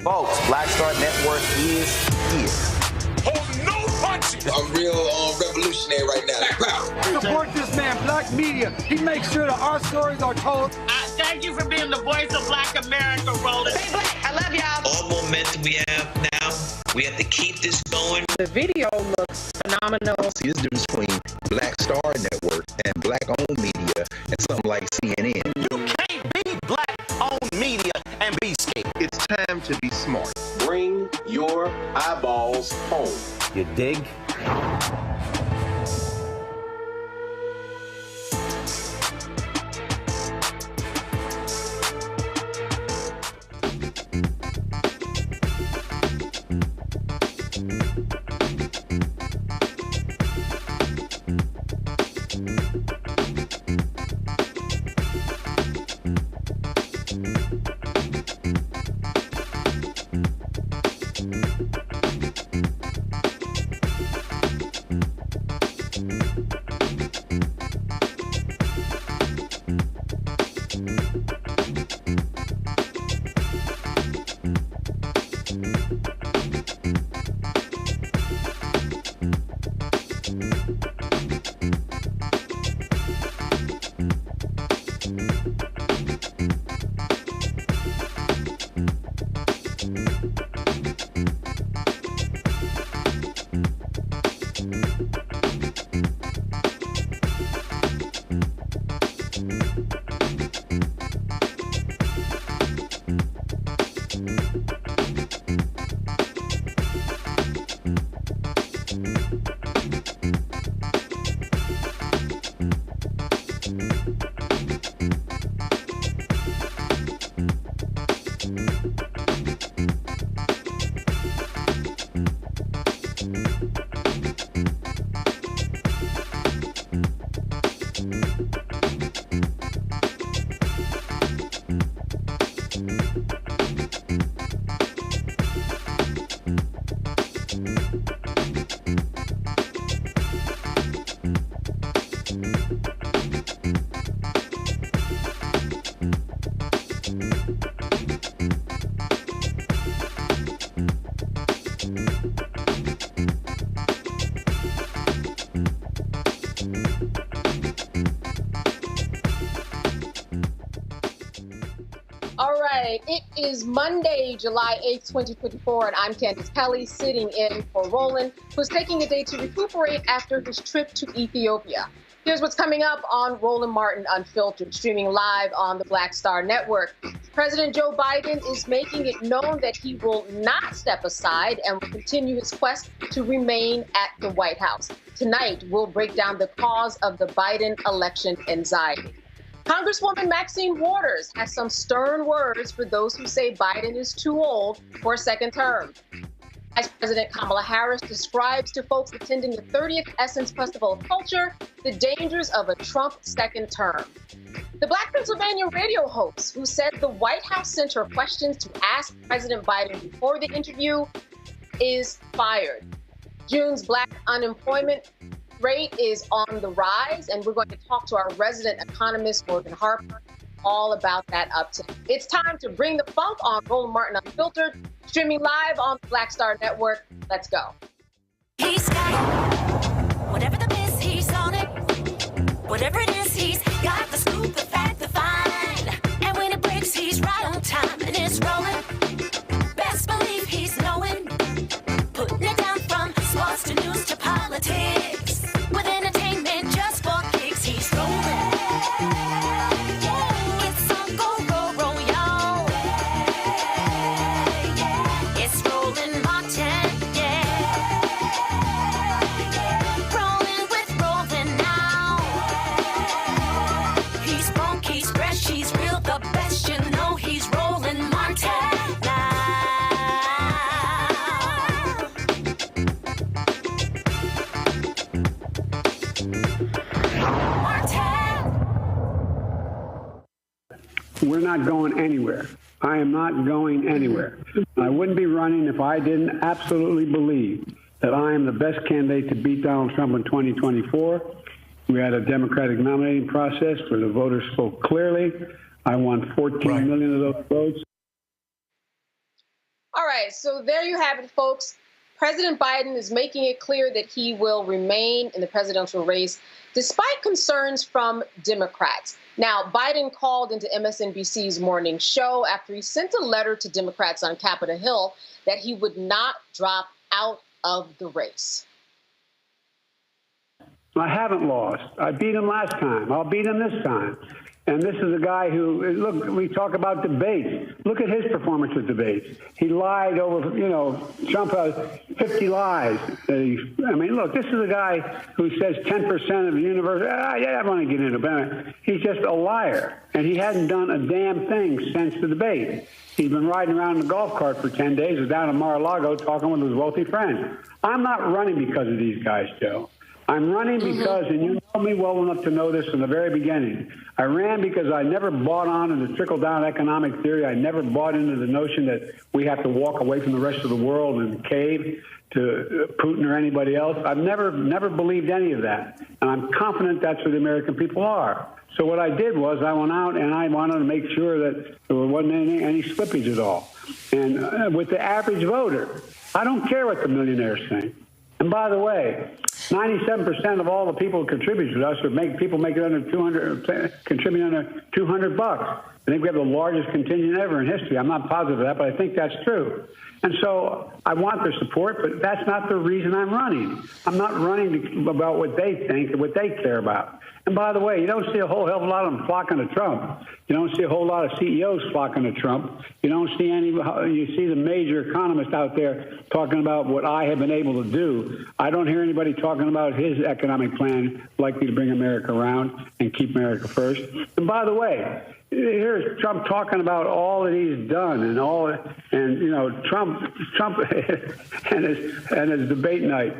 Folks, Black Star Network is here. Hold no punches! I'm real revolutionary right now. Background. Support this man, Black media. He makes sure that our stories are told. Thank you for being the voice of Black America, Roland. Stay black. I love y'all. All momentum we have now, we have to keep this going. The video looks phenomenal. See, there's a difference between Black Star Network and Black-owned media and something like CNN. You can't be Black-owned media and be scared. It's time to be smart. Bring your eyeballs home. You dig? It is Monday, July 8th, 2024, and I'm Candace Kelly, sitting in for Roland, who's taking a day to recuperate after his trip to Ethiopia. Here's what's coming up on Roland Martin Unfiltered, streaming live on the Black Star Network. President Joe Biden is making it known that he will not step aside and will continue his quest to remain at the White House. Tonight, we'll break down the cause of the Biden election anxiety. Congresswoman Maxine Waters has some stern words for those who say Biden is too old for a second term. As President Kamala Harris describes to folks attending the 30th Essence Festival of Culture the dangers of a Trump second term. The Black Pennsylvania radio host who said the White House sent her questions to ask President Biden before the interview is fired. June's Black unemployment rate is on the rise, and we're going to talk to our resident economist, Morgan Harper, all about that uptick. It's time to bring the funk on Roland Martin Unfiltered, streaming live on the Black Star Network. Let's go. He's got whatever the miss, he's on it. Whatever it is, he's got the scoop, the fact, the find. And when it breaks, he's right on time, and it's rolling. Best believe he's knowing. Putting it down from sports to news to politics. With entertainment just for kicks, he's rolling. It's on go, y'all. It's Roland Martin, rolling with Roland now. He's funk, he's fresh, he's real, the best, you know he's Roland Martin now. We're not going anywhere. I am not going anywhere. I wouldn't be running if I didn't absolutely believe that I am the best candidate to beat Donald Trump in 2024. We had a Democratic nominating process where the voters spoke clearly. I won 14 million of those votes. All right, so there you have it, folks. President Biden is making it clear that he will remain in the presidential race despite concerns from Democrats. Now, Biden called into MSNBC's morning show after he sent a letter to Democrats on Capitol Hill that he would not drop out of the race. I haven't lost. I beat him last time. I'll beat him this time. And this is a guy who, look, we talk about debates. Look at his performance at debates. He lied over, Trump has 50 lies. Look, this is a guy who says 10% of the universe. I want to get into it. He's just a liar. And he hasn't done a damn thing since the debate. He's been riding around in a golf cart for 10 days, was down in Mar-a-Lago talking with his wealthy friends. I'm not running because of these guys, Joe. I'm running because, and you know me well enough to know this from the very beginning, I ran because I never bought on to the trickle-down economic theory. I never bought into the notion that we have to walk away from the rest of the world and cave to Putin or anybody else. I've never believed any of that, and I'm confident that's where the American people are. So what I did was I went out and I wanted to make sure that there wasn't any slippage at all. And with the average voter, I don't care what the millionaires think. And by the way, 97% of all the people who contribute to us are people making under 200, contributing under $200. I think we have the largest contingent ever in history. I'm not positive of that, but I think that's true. And so I want their support, but that's not the reason I'm running. I'm not running about what they think and what they care about. And by the way, you don't see a whole hell of a lot of them flocking to Trump. You don't see a whole lot of CEOs flocking to Trump. You don't see any. You see the major economists out there talking about what I have been able to do. I don't hear anybody talking about his economic plan likely to bring America around and keep America first. And by the way, here's Trump talking about all that he's done and Trump and his debate night.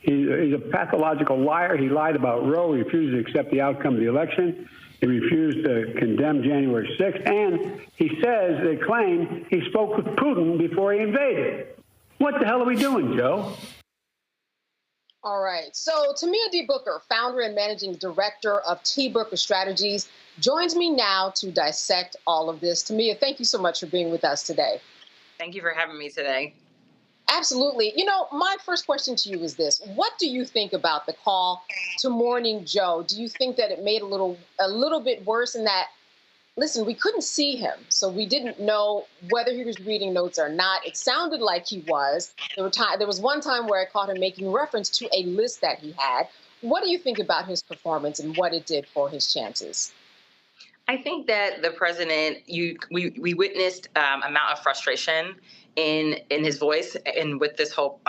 He's a pathological liar. He lied about Roe. He refused to accept the outcome of the election. He refused to condemn January 6th. And he says, they claim, he spoke with Putin before he invaded. What the hell are we doing, Joe? All right. So Tamia D. Booker, founder and managing director of T. Booker Strategies, joins me now to dissect all of this. Tamia, thank you so much for being with us today. Thank you for having me today. Absolutely. My first question to you is this. What do you think about the call to Morning Joe? Do you think that it made a little bit worse in that, listen, we couldn't see him, so we didn't know whether he was reading notes or not. It sounded like he was. There was one time where I caught him making reference to a list that he had. What do you think about his performance and what it did for his chances? I think that the president, we witnessed amount of frustration in his voice and with this whole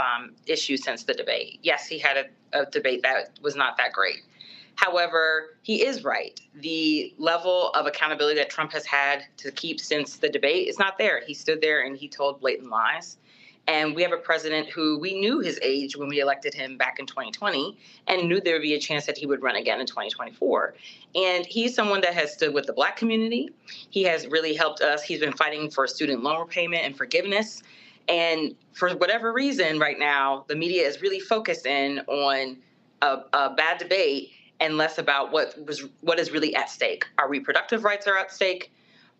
issue since the debate. Yes, he had a debate that was not that great. However, he is right. The level of accountability that Trump has had to keep since the debate is not there. He stood there and he told blatant lies. And we have a president who we knew his age when we elected him back in 2020 and knew there would be a chance that he would run again in 2024. And he's someone that has stood with the Black community. He has really helped us. He's been fighting for student loan repayment and forgiveness. And for whatever reason right now, the media is really focused in on a bad debate and less about what is really at stake. Our reproductive rights are at stake.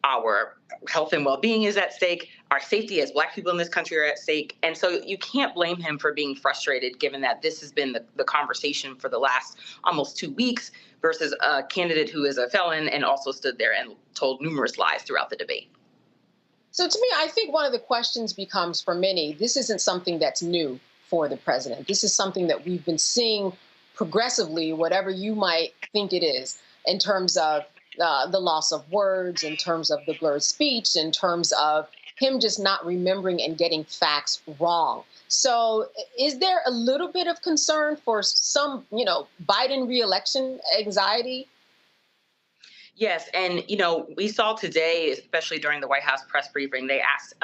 Our health and well-being is at stake. Our safety as Black people in this country are at stake. And so you can't blame him for being frustrated, given that this has been the conversation for the last almost 2 weeks versus a candidate who is a felon and also stood there and told numerous lies throughout the debate. So to me, I think one of the questions becomes for many, this isn't something that's new for the president. This is something that we've been seeing progressively, whatever you might think it is, in terms of the loss of words, in terms of the blurred speech, in terms of him just not remembering and getting facts wrong. So is there a little bit of concern for some, Biden reelection anxiety? Yes. And, we saw today, especially during the White House press briefing, they asked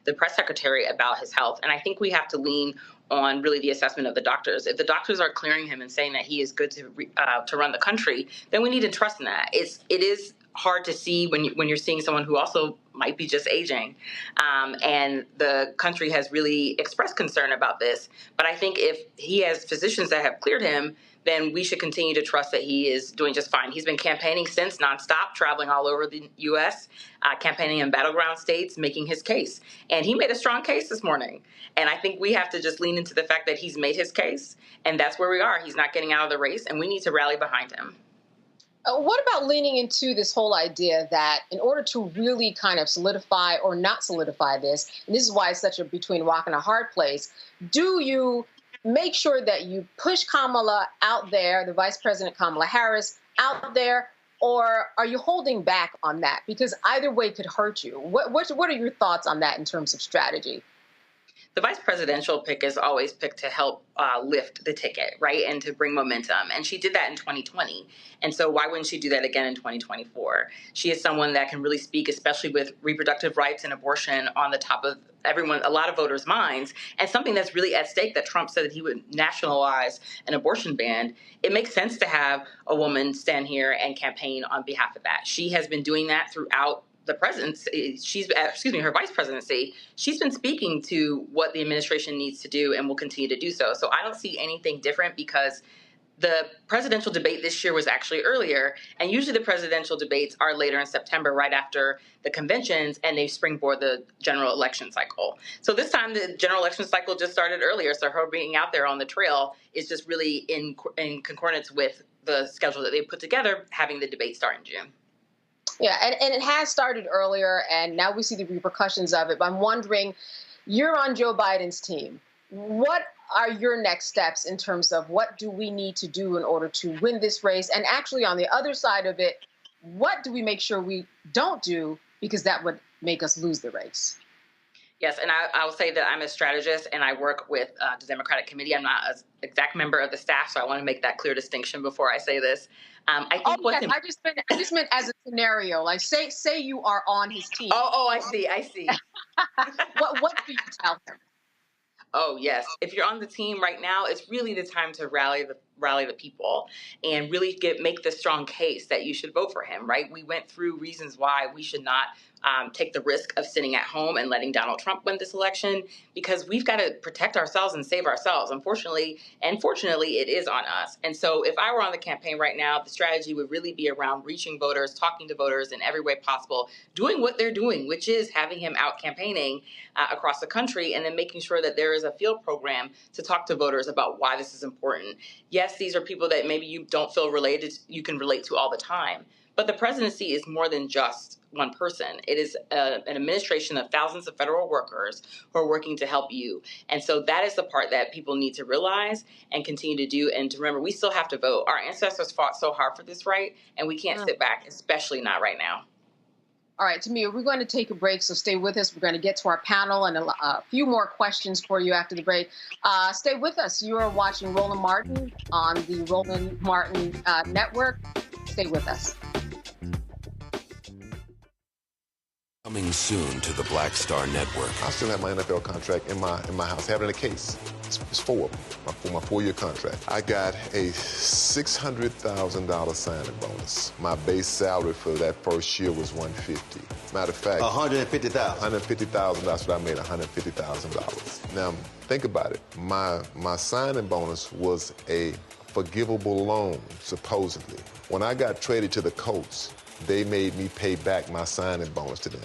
the press secretary about his health. And I think we have to lean on really the assessment of the doctors. If the doctors are clearing him and saying that he is good to run the country, then we need to trust in that. It is hard to see when you're seeing someone who also might be just aging. And the country has really expressed concern about this. But I think if he has physicians that have cleared him, then we should continue to trust that he is doing just fine. He's been campaigning since, nonstop, traveling all over the U.S., campaigning in battleground states, making his case. And he made a strong case this morning. And I think we have to just lean into the fact that he's made his case, and that's where we are. He's not getting out of the race, and we need to rally behind him. What about leaning into this whole idea that in order to really kind of solidify or not solidify this, and this is why it's such a between rock and a hard place, do you make sure that you push Kamala out there, the Vice President Kamala Harris out there, or are you holding back on that? Because either way could hurt you. What are your thoughts on that in terms of strategy? The vice presidential pick is always picked to help lift the ticket, right, and to bring momentum. And she did that in 2020. And so why wouldn't she do that again in 2024? She is someone that can really speak, especially with reproductive rights and abortion on the top of a lot of voters' minds, and something that's really at stake that Trump said that he would nationalize an abortion ban. It makes sense to have a woman stand here and campaign on behalf of that. She has been doing that throughout the presidency, her vice presidency. She's been speaking to what the administration needs to do and will continue to do so. So I don't see anything different because the presidential debate this year was actually earlier, and usually the presidential debates are later in September, right after the conventions, and they springboard the general election cycle. So this time the general election cycle just started earlier, so her being out there on the trail is just really in concordance with the schedule that they put together, having the debate start in June. Yeah, and it has started earlier, and now we see the repercussions of it. But I'm wondering, you're on Joe Biden's team. What are your next steps in terms of what do we need to do in order to win this race? And actually, on the other side of it, what do we make sure we don't do, because that would make us lose the race? Yes, and I will say that I'm a strategist, and I work with the Democratic Committee. I'm not an exact member of the staff, so I want to make that clear distinction before I say this. I think I just meant as a scenario. Like, say you are on his team. Oh, I see. What do you tell him? Oh, yes. If you're on the team right now, it's really the time to rally the people and really make the strong case that you should vote for him, right? We went through reasons why we should not take the risk of sitting at home and letting Donald Trump win this election, because we've got to protect ourselves and save ourselves. Unfortunately, and fortunately, it is on us. And so if I were on the campaign right now, the strategy would really be around reaching voters, talking to voters in every way possible, doing what they're doing, which is having him out campaigning across the country, and then making sure that there is a field program to talk to voters about why this is important. Yes, these are people that maybe you don't feel you can relate to all the time. But the presidency is more than just one person. It is an administration of thousands of federal workers who are working to help you. And so that is the part that people need to realize and continue to do. And to remember, we still have to vote. Our ancestors fought so hard for this right, and we can't sit back, especially not right now. All right, Tamia, we're going to take a break, so stay with us. We're going to get to our panel and a few more questions for you after the break. Stay with us. You are watching Roland Martin on the Roland Martin Network. Stay with us. Coming soon to the Black Star Network. I still have my NFL contract in my house. I have it in a case. It's 4 of them, my 4-year contract. I got a $600,000 signing bonus. My base salary for that first year was $150,000. Matter of fact, $150,000. $150,000. That's what I made, $150,000. Now think about it. My signing bonus was a forgivable loan, supposedly. When I got traded to the Colts, they made me pay back my signing bonus to them.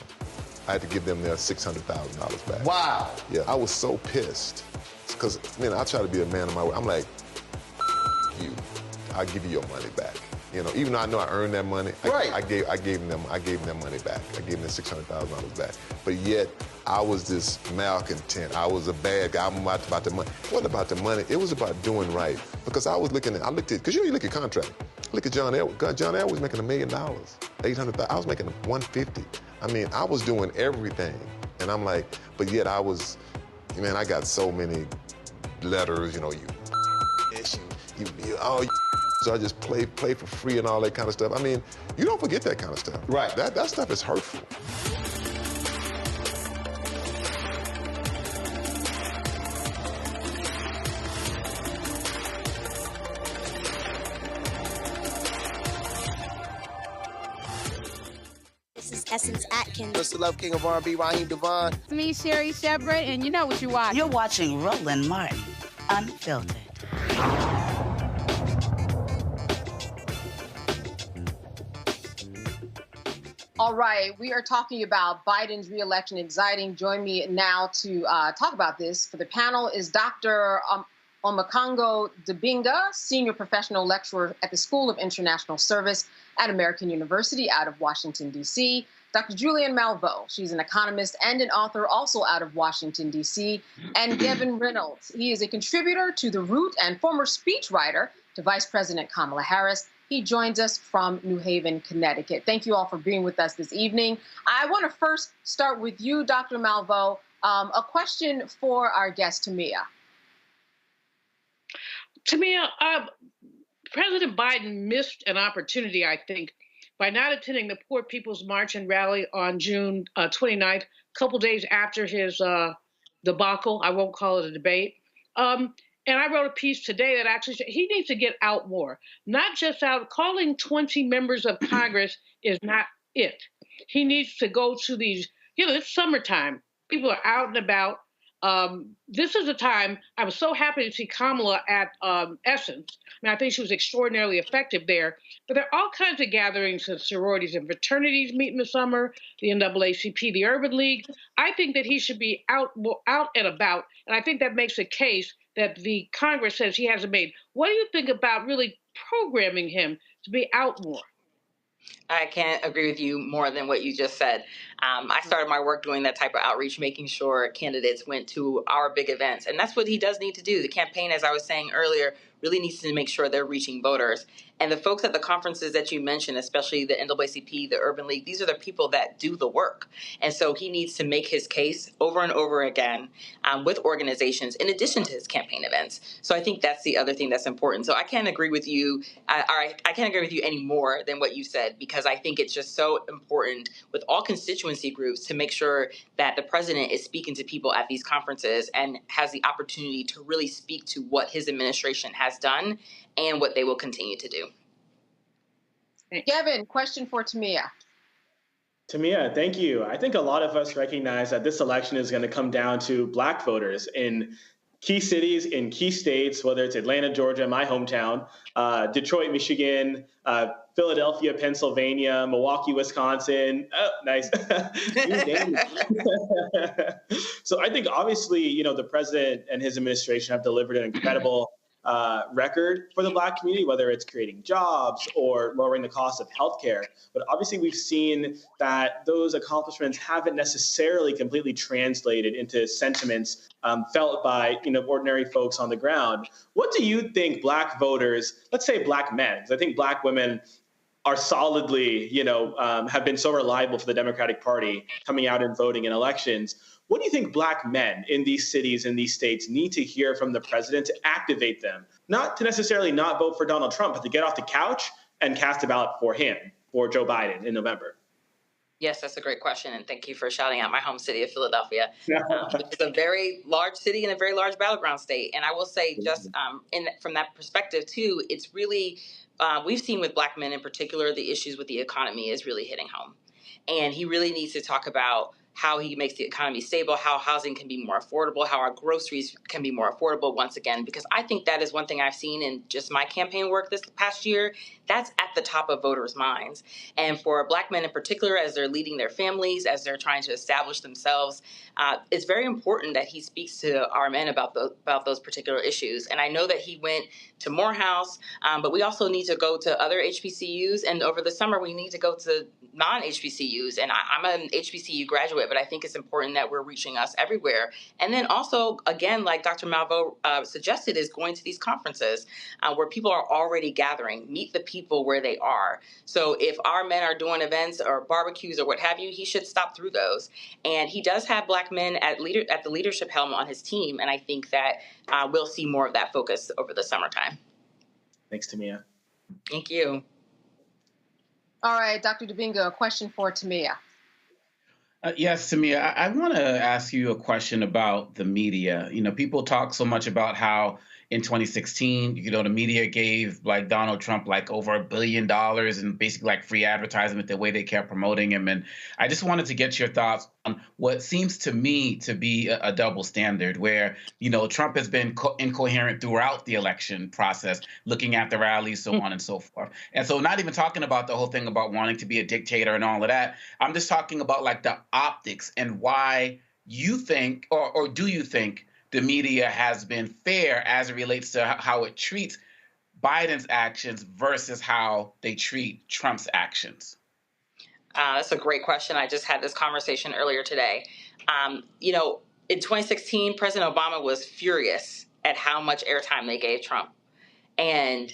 I had to give them their $600,000 back. Wow. Yeah, I was so pissed. Because, I try to be a man of my word. I'm like, you, I'll give you your money back. Even though I know I earned that money, right. I gave them their money back. I gave them $600,000 back. But yet, I was this malcontent. I was a bad guy. I'm about the money. It wasn't about the money. It was about doing right. Because I looked at, because you look at contract. Look at John Elway. John Elway was making $1 million, $800,000. I was making $150,000. I was doing everything. And I'm like, but yet I was, I got so many letters, so I just play for free and all that kind of stuff. You don't forget that kind of stuff. Right. That stuff is hurtful. This is Essence Atkins. Mr. Love King of R&B, Raheem Devon. It's me, Sherry Shepherd, and you know what you watch. You're watching Roland Martin, Unfiltered. All right, we are talking about Biden's re-election anxiety. Join me now to talk about this. For the panel is Dr. Omakongo Dibinga, Senior Professional Lecturer at the School of International Service at American University out of Washington, D.C. Dr. Julianne Malveaux, she's an economist and an author also out of Washington, D.C. And Gavin Reynolds, he is a contributor to The Root and former speechwriter to Vice President Kamala Harris. He joins us from New Haven, Connecticut. Thank you all for being with us this evening. I want to first start with you, Dr. Malveaux. A question for our guest, Tamia. Tamia, President Biden missed an opportunity, I think, by not attending the Poor People's March and Rally on June 29th, a couple days after his debacle. I won't call it a debate. And I wrote a piece today that actually said he needs to get out more, not just out. Calling 20 members of Congress is not it. He needs to go to these, it's summertime. People are out and about. This is a time, I was so happy to see Kamala at Essence. I think she was extraordinarily effective there. But there are all kinds of gatherings and sororities and fraternities meet in the summer, the NAACP, the Urban League. I think that he should be out and about. And I think that makes a case that the Congress says he hasn't made. What do you think about really programming him to be out more? I can't agree with you more than what you just said. I started my work doing that type of outreach, making sure candidates went to our big events. And that's what he does need to do. The campaign, as I was saying earlier, really needs to make sure they're reaching voters. And the folks at the conferences that you mentioned, especially the NAACP, the Urban League, these are the people that do the work. And so he needs to make his case over and over again with organizations in addition to his campaign events. So I think that's the other thing that's important. So I can't agree with you. I can't agree with you any more than what you said, because I think it's just so important with all constituency groups to make sure that the president is speaking to people at these conferences and has the opportunity to really speak to what his administration has done and what they will continue to do. Gavin, question for Tamia. Tamia, thank you. I think a lot of us recognize that this election is going to come down to Black voters in key cities, in key states, whether it's Atlanta, Georgia, my hometown, Detroit, Michigan, Philadelphia, Pennsylvania, Milwaukee, Wisconsin. Oh, nice. So I think obviously, the president and his administration have delivered an incredible record for the Black community, whether it's creating jobs or lowering the cost of healthcare. But obviously, we've seen that those accomplishments haven't necessarily completely translated into sentiments felt by ordinary folks on the ground. What do you think Black voters, let's say Black men, because I think Black women are solidly, have been so reliable for the Democratic Party coming out and voting in elections. What do you think Black men in these cities, in these states, need to hear from the president to activate them? Not to necessarily not vote for Donald Trump, but to get off the couch and cast a ballot for him, for Joe Biden in November. Yes, that's a great question. And thank you for shouting out my home city of Philadelphia, which is a very large city and a very large battleground state. And I will say just from that perspective, too, it's really we've seen with Black men in particular, the issues with the economy is really hitting home. And he really needs to talk about how he makes the economy stable, how housing can be more affordable, how our groceries can be more affordable once again, because I think that is one thing I've seen in just my campaign work this past year. That's at the top of voters' minds. And for Black men in particular, as they're leading their families, as they're trying to establish themselves, it's very important that he speaks to our men about those particular issues. And I know that he went to Morehouse, but we also need to go to other HBCUs. And over the summer, we need to go to non-HBCUs. And I'm an HBCU graduate, but I think it's important that we're reaching us everywhere. And then also, again, like Dr. Malveaux suggested, is going to these conferences where people are already gathering, meet the people where they are. So if our men are doing events or barbecues or what have you, he should stop through those. And he does have Black men at the leadership helm on his team. And I think that we'll see more of that focus over the summertime. Thanks, Tamia. Thank you. All right, Dr. Dibinga, a question for Tamia. Yes, Tamia, I want to ask you a question about the media. People talk so much about how in 2016. You know, the media gave like Donald Trump like over $1 billion and basically like free advertisement, the way they kept promoting him. And I just wanted to get your thoughts on what seems to me to be a double standard where, you know, Trump has been incoherent throughout the election process, looking at the rallies, so on and so forth. And so not even talking about the whole thing about wanting to be a dictator and all of that. I'm just talking about like the optics and why you think, or do you think the media has been fair as it relates to how it treats Biden's actions versus how they treat Trump's actions? That's a great question. I just had this conversation earlier today. You know, in 2016, President Obama was furious at how much airtime they gave Trump. And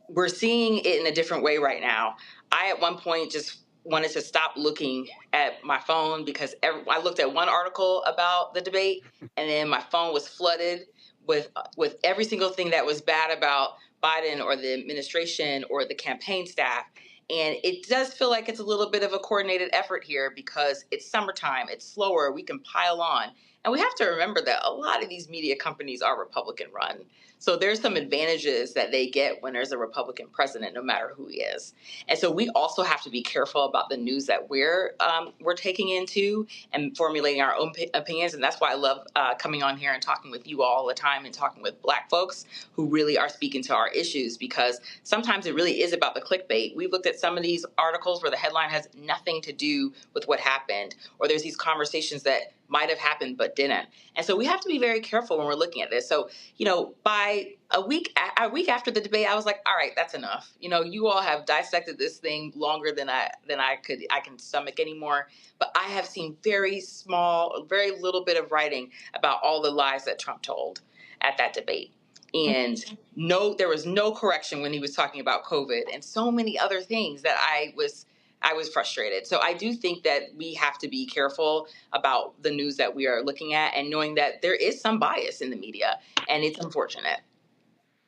we're seeing it in a different way right now. I, at one point, just wanted to stop looking at my phone because I looked at one article about the debate, and then my phone was flooded with every single thing that was bad about Biden or the administration or the campaign staff. And it does feel like it's a little bit of a coordinated effort here because it's summertime, it's slower, we can pile on. And we have to remember that a lot of these media companies are Republican run. So there's some advantages that they get when there's a Republican president, no matter who he is. And so we also have to be careful about the news that we're taking into and formulating our own opinions. And that's why I love coming on here and talking with you all the time and talking with Black folks who really are speaking to our issues, because sometimes it really is about the clickbait. We've looked at some of these articles where the headline has nothing to do with what happened, or there's these conversations that might have happened but didn't. And so we have to be very careful when we're looking at this. So, you know, by a week after the debate, I was like, all right, that's enough. You know, you all have dissected this thing longer than I can stomach anymore. But I have seen very little bit of writing about all the lies that Trump told at that debate. And there was no correction when he was talking about COVID and so many other things that I was frustrated. So I do think that we have to be careful about the news that we are looking at and knowing that there is some bias in the media, and it's unfortunate.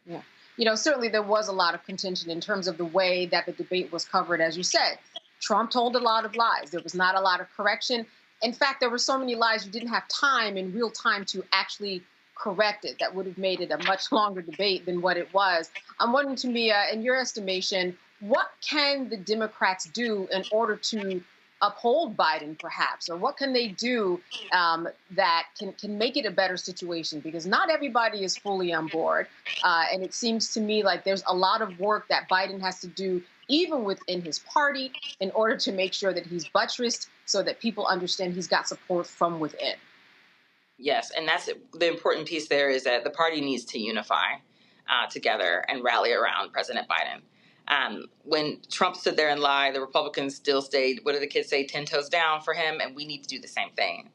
Yeah. You know, certainly there was a lot of contention in terms of the way that the debate was covered. As you said, Trump told a lot of lies. There was not a lot of correction. In fact, there were so many lies you didn't have time in real time to actually correct it. That would have made it a much longer debate than what it was. I'm wondering, Tamia, in your estimation, what can the Democrats do in order to uphold Biden, perhaps? Or what can they do that can make it a better situation? Because not everybody is fully on board. And it seems to me like there's a lot of work that Biden has to do, even within his party, in order to make sure that he's buttressed so that people understand he's got support from within. Yes, and that's the important piece there, is that the party needs to unify together and rally around President Biden. When Trump stood there and lied, the Republicans still stayed, what do the kids say, 10 toes down for him, and we need to do the same thing.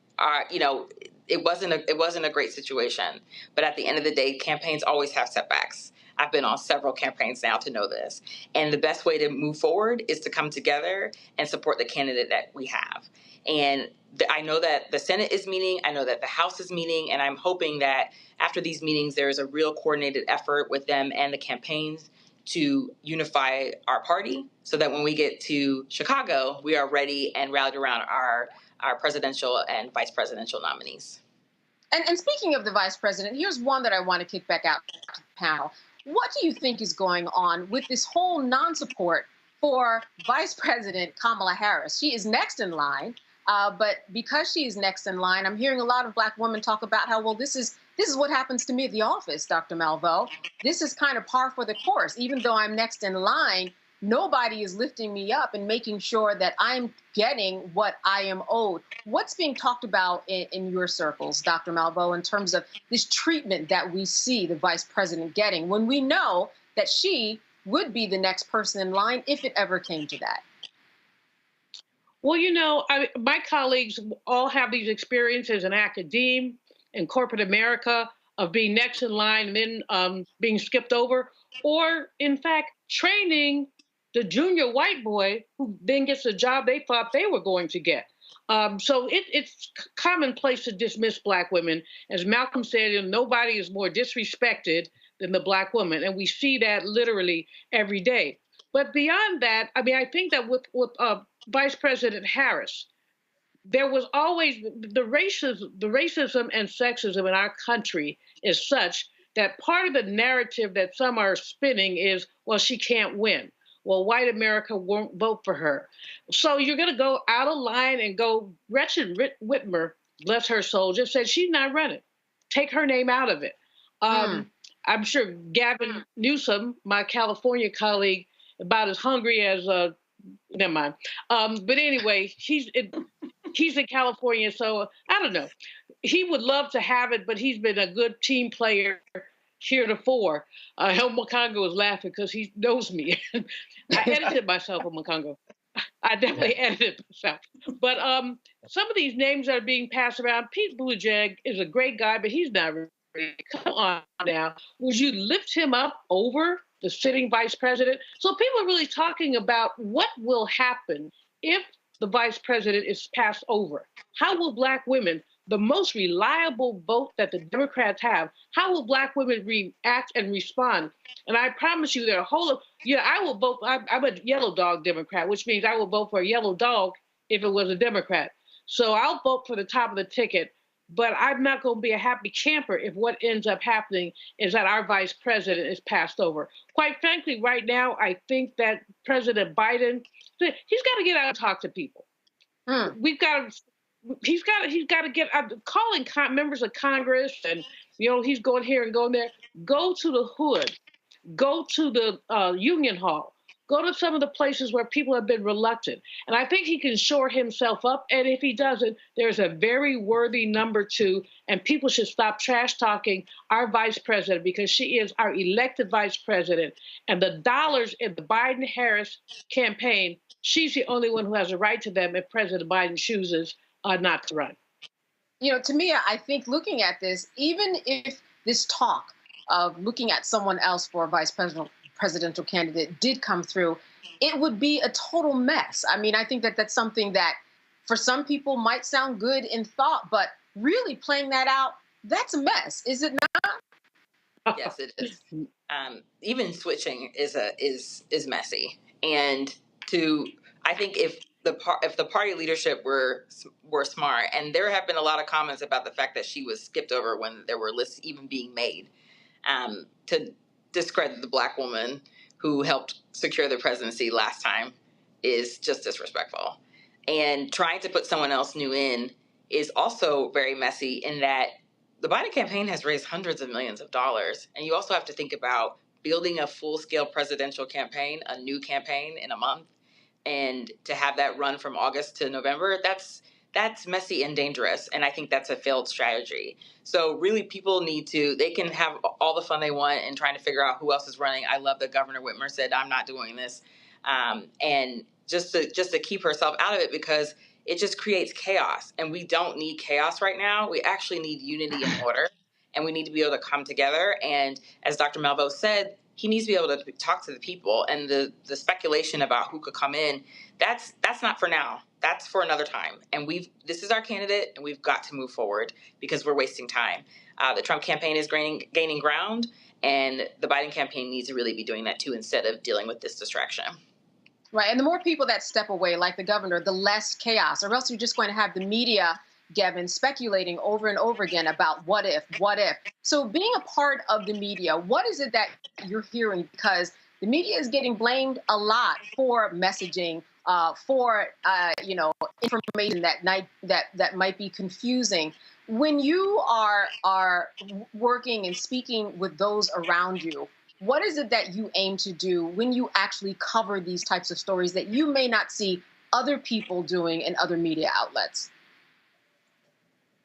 You know, it wasn't a great situation, but at the end of the day, campaigns always have setbacks. I've been on several campaigns now to know this. And the best way to move forward is to come together and support the candidate that we have. And I know that the Senate is meeting, I know that the House is meeting, and I'm hoping that after these meetings, there is a real coordinated effort with them and the campaigns to unify our party so that when we get to Chicago, we are ready and rallied around our presidential and vice presidential nominees. And speaking of the vice president, here's one that I want to kick back out to the panel. What do you think is going on with this whole non-support for Vice President Kamala Harris? She is next in line, but because she is next in line, I'm hearing a lot of Black women talk about how, well, this is what happens to me at the office, Dr. Malveaux. This is kind of par for the course. Even though I'm next in line, nobody is lifting me up and making sure that I'm getting what I am owed. What's being talked about in your circles, Dr. Malveaux, in terms of this treatment that we see the vice president getting when we know that she would be the next person in line if it ever came to that? Well, you know, my colleagues all have these experiences in academia, in corporate America, of being next in line and then being skipped over, or in fact, training the junior white boy who then gets the job they thought they were going to get. So it's commonplace to dismiss Black women. As Malcolm said, nobody is more disrespected than the Black woman. And we see that literally every day. But beyond that, I mean, I think that with Vice President Harris, there was always the racism and sexism in our country is such that part of the narrative that some are spinning is, well, she can't win. Well, white America won't vote for her. So you're going to go out of line and go, Gretchen Whitmer, bless her soul, just said she's not running. Take her name out of it. I'm sure Gavin Newsom, my California colleague, about as hungry as never mind. But anyway, he's in California, so I don't know. He would love to have it, but he's been a good team player heretofore. Helmut Congo was laughing because he knows me. I edited myself on Makongo. I definitely edited myself. But some of these names that are being passed around, Pete Buttigieg is a great guy, but he's not ready. Come on now. Would you lift him up over the sitting vice president? So people are really talking about what will happen if the vice president is passed over. How will Black women, the most reliable vote that the Democrats have, how will Black women react and respond? And I promise you, there are a whole, I will vote, I'm a yellow dog Democrat, which means I will vote for a yellow dog if it was a Democrat. So I'll vote for the top of the ticket, but I'm not going to be a happy camper if what ends up happening is that our vice president is passed over. Quite frankly, right now, I think that President Biden, he's got to get out and talk to people. He's got to get calling members of Congress, and he's going here and going there. Go to the hood, go to the Union Hall, go to some of the places where people have been reluctant, and I think he can shore himself up. And if he doesn't, there's a very worthy number two, and people should stop trash talking our vice president because she is our elected vice president, and the dollars in the Biden-Harris campaign, she's the only one who has a right to them if President Biden chooses not to run. To me, I think looking at this, even if this talk of looking at someone else for a vice presidential candidate did come through, it would be a total mess. I mean, I think that that's something that for some people might sound good in thought, but really playing that out, that's a mess, is it not? Yes, it is. Even switching is messy, and I think if the party leadership were smart, and there have been a lot of comments about the fact that she was skipped over when there were lists even being made to discredit the Black woman who helped secure the presidency last time is just disrespectful. And trying to put someone else new in is also very messy in that the Biden campaign has raised hundreds of millions of dollars. And you also have to think about building a full-scale presidential campaign, a new campaign in a month, and to have that run from August to November, that's messy and dangerous. And I think that's a failed strategy. So really people they can have all the fun they want in trying to figure out who else is running. I love that Governor Whitmer said, I'm not doing this. And just to keep herself out of it, because it just creates chaos. And we don't need chaos right now. We actually need unity and order. And we need to be able to come together. And as Dr. Malveaux said, he needs to be able to talk to the people, and the speculation about who could come in, that's not for now. That's for another time. And this is our candidate, and we've got to move forward because we're wasting time. The Trump campaign is gaining ground, and the Biden campaign needs to really be doing that too instead of dealing with this distraction. Right. And the more people that step away, like the governor, the less chaos, or else you're just going to have the media, Gavin, speculating over and over again about what if. So being a part of the media, what is it that you're hearing? Because the media is getting blamed a lot for messaging, for information that might be confusing. When you are working and speaking with those around you, what is it that you aim to do when you actually cover these types of stories that you may not see other people doing in other media outlets?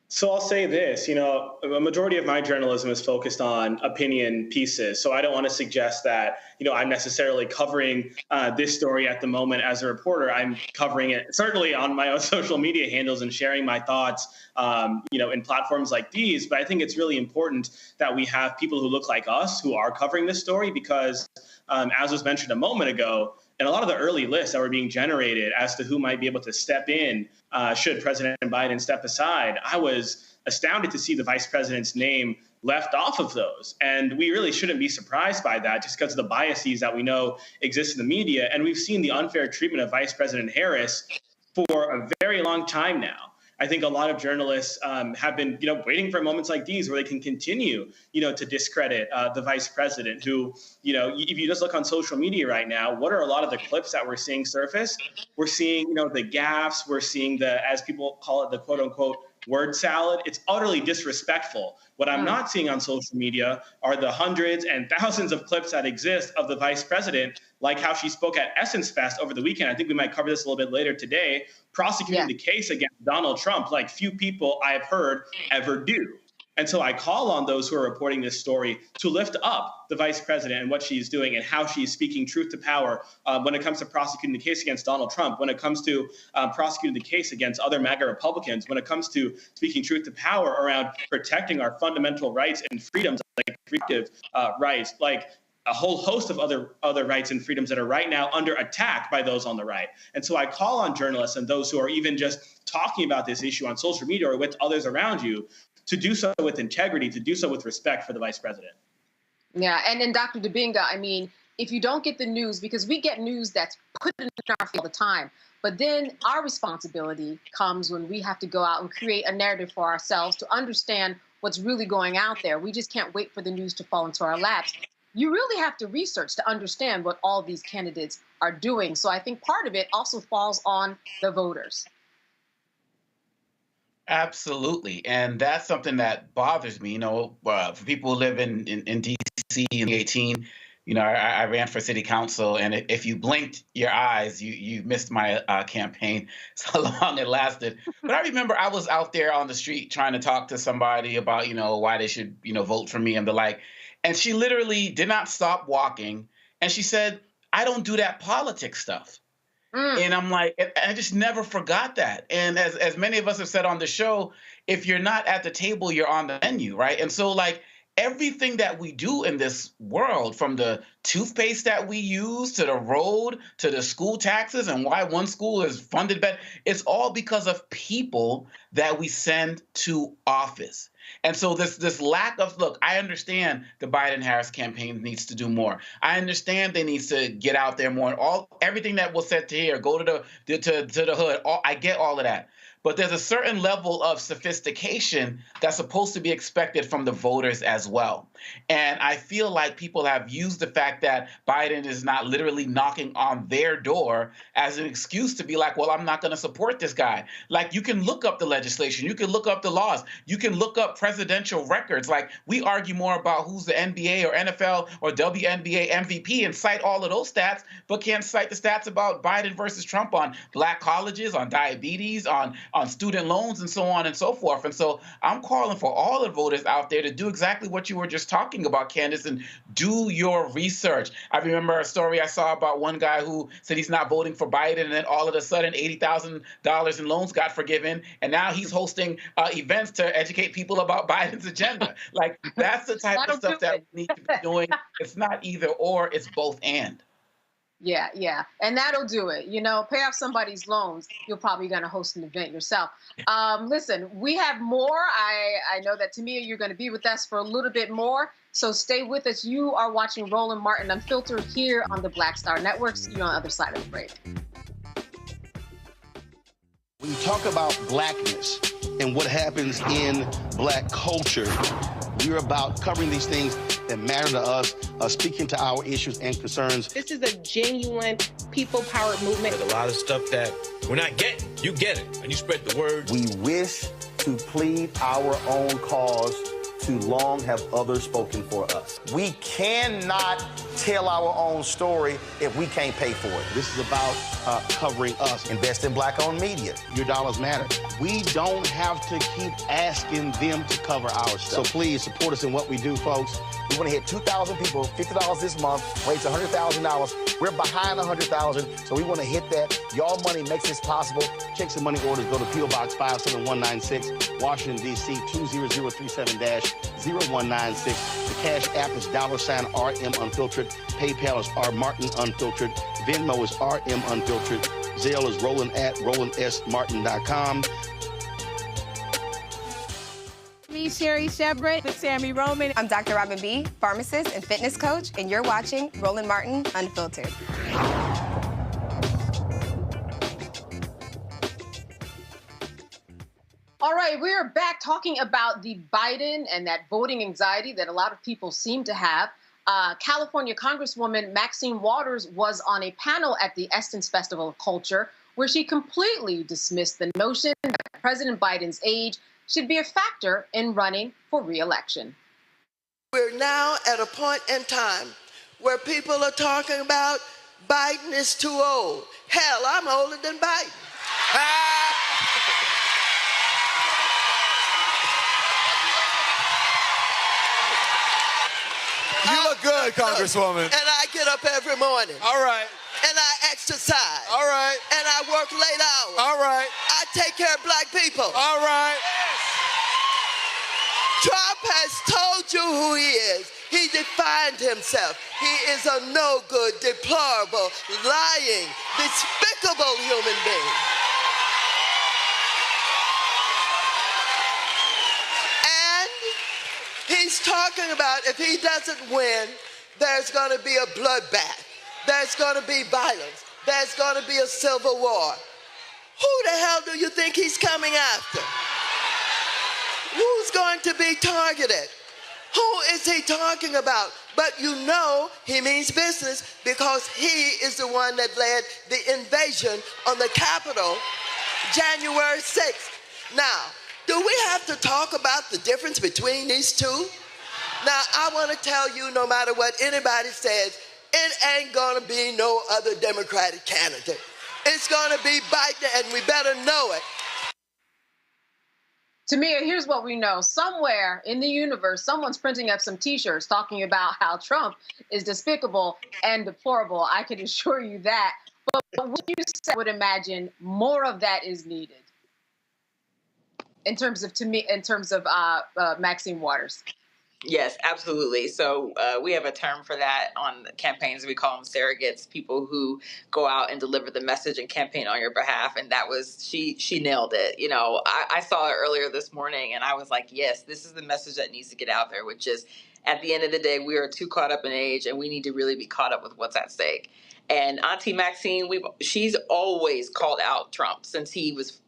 So I'll say this, a majority of my journalism is focused on opinion pieces. So I don't want to suggest that, I'm necessarily covering this story at the moment as a reporter. I'm covering it certainly on my own social media handles and sharing my thoughts, in platforms like these. But I think it's really important that we have people who look like us who are covering this story because, as was mentioned a moment ago, and a lot of the early lists that were being generated as to who might be able to step in should President Biden step aside, I was astounded to see the vice president's name left off of those. And we really shouldn't be surprised by that just because of the biases that we know exist in the media. And we've seen the unfair treatment of Vice President Harris for a very long time now. I think a lot of journalists have been, waiting for moments like these where they can continue, to discredit the vice president who, if you just look on social media right now, what are a lot of the clips that we're seeing surface? We're seeing, the gaffes. We're seeing as people call it, the quote unquote word salad. It's utterly disrespectful. What I'm not seeing on social media are the hundreds and thousands of clips that exist of the vice president, like how she spoke at Essence Fest over the weekend. I think we might cover this a little bit later today, prosecuting the case against Donald Trump like few people I've heard ever do. And so I call on those who are reporting this story to lift up the vice president and what she's doing and how she's speaking truth to power when it comes to prosecuting the case against Donald Trump, when it comes to prosecuting the case against other MAGA Republicans, when it comes to speaking truth to power around protecting our fundamental rights and freedoms, like reproductive rights, like a whole host of other rights and freedoms that are right now under attack by those on the right. And so I call on journalists and those who are even just talking about this issue on social media or with others around you to do so with integrity, to do so with respect for the vice president. Yeah, and then Dr. Dubinga, I mean, if you don't get the news, because we get news that's put in our face all the time, but then our responsibility comes when we have to go out and create a narrative for ourselves to understand what's really going out there. We just can't wait for the news to fall into our laps. You really have to research to understand what all these candidates are doing. So I think part of it also falls on the voters. Absolutely. And that's something that bothers me. For people who live in D.C. in 2018, I ran for city council. And if you blinked your eyes, you missed my campaign. So long it lasted. But I remember I was out there on the street trying to talk to somebody about, why they should, vote for me and the like. And she literally did not stop walking. And she said, I don't do that politics stuff. And I'm like, I just never forgot that. And as many of us have said on the show, if you're not at the table, you're on the menu, right? And so like everything that we do in this world, from the toothpaste that we use to the road to the school taxes and why one school is funded better, it's all because of people that we send to office. And so this lack of, look, I understand the Biden-Harris campaign needs to do more. I understand they need to get out there more. Everything that was said to here, go to the hood. I get all of that. But there's a certain level of sophistication that's supposed to be expected from the voters as well. And I feel like people have used the fact that Biden is not literally knocking on their door as an excuse to be like, well, I'm not going to support this guy. Like, you can look up the legislation. You can look up the laws. You can look up presidential records. Like, we argue more about who's the NBA or NFL or WNBA MVP and cite all of those stats, but can't cite the stats about Biden versus Trump on black colleges, on diabetes, on student loans, and so on and so forth. And so I'm calling for all the voters out there to do exactly what you were just talking about, Candace, and do your research. I remember a story I saw about one guy who said he's not voting for Biden, and then all of a sudden $80,000 in loans got forgiven, and now he's hosting events to educate people about Biden's agenda. Like, that's the type of stuff that we need to be doing. It's not either or, it's both and. Yeah. And that'll do it. Pay off somebody's loans. You're probably going to host an event yourself. Listen, we have more. I know that Tamia, you're going to be with us for a little bit more. So stay with us. You are watching Roland Martin Unfiltered here on the Black Star Network. See you on the other side of the break. When you talk about blackness and what happens in black culture, we're about covering these things that matter to us, speaking to our issues and concerns. This is a genuine people-powered movement. There's a lot of stuff that we're not getting. You get it, and you spread the word. We wish to plead our own cause. Too long have others spoken for us. We cannot tell our own story if we can't pay for it. This is about covering us. Invest in black-owned media. Your dollars matter. We don't have to keep asking them to cover our stuff. So please support us in what we do, folks. We want to hit 2,000 people, $50 this month, raise $100,000. We're behind 100,000, so we want to hit that. Y'all money makes this possible. Check some money orders. Go to P.O. Box 57196, Washington, D.C. 20037-0196. The Cash App is $RM Unfiltered. PayPal is R Martin Unfiltered. Venmo is RM Unfiltered. Zelle is RolandSMartin.com. Me, Sherry Shepard, with Sammy Roman. I'm Dr. Robin B., pharmacist and fitness coach, and you're watching Roland Martin Unfiltered. All right, we are back talking about the Biden and that voting anxiety that a lot of people seem to have. California Congresswoman Maxine Waters was on a panel at the Essence Festival of Culture where she completely dismissed the notion that President Biden's age should be a factor in running for re-election. We're now at a point in time where people are talking about Biden is too old. Hell, I'm older than Biden. You look good, Congresswoman. And I get up every morning. All right. And I exercise. All right. And I work late hours. All right. I take care of black people. All right. Trump has told you who he is. He defined himself. He is a no good, deplorable, lying, despicable human being. And he's talking about if he doesn't win, there's going to be a bloodbath. There's going to be violence. There's going to be a civil war. Who the hell do you think he's coming after? Who's going to be targeted? Who is he talking about? But you know he means business because he is the one that led the invasion on the Capitol January 6th. Now, do we have to talk about the difference between these two? Now, I want to tell you, no matter what anybody says, it ain't going to be no other Democratic candidate. It's going to be Biden, and we better know it. Tamia, here's what we know. Somewhere in the universe, someone's printing up some T-shirts talking about how Trump is despicable and deplorable. I can assure you that. But what you said, I would imagine more of that is needed in terms of Maxine Waters. Yes, absolutely. So we have a term for that on the campaigns. We call them surrogates, people who go out and deliver the message and campaign on your behalf. And that was, she nailed it. You know, I saw it earlier this morning and I was like, yes, this is the message that needs to get out there, which is at the end of the day, we are too caught up in age and we need to really be caught up with what's at stake. And Auntie Maxine, she's always called out Trump since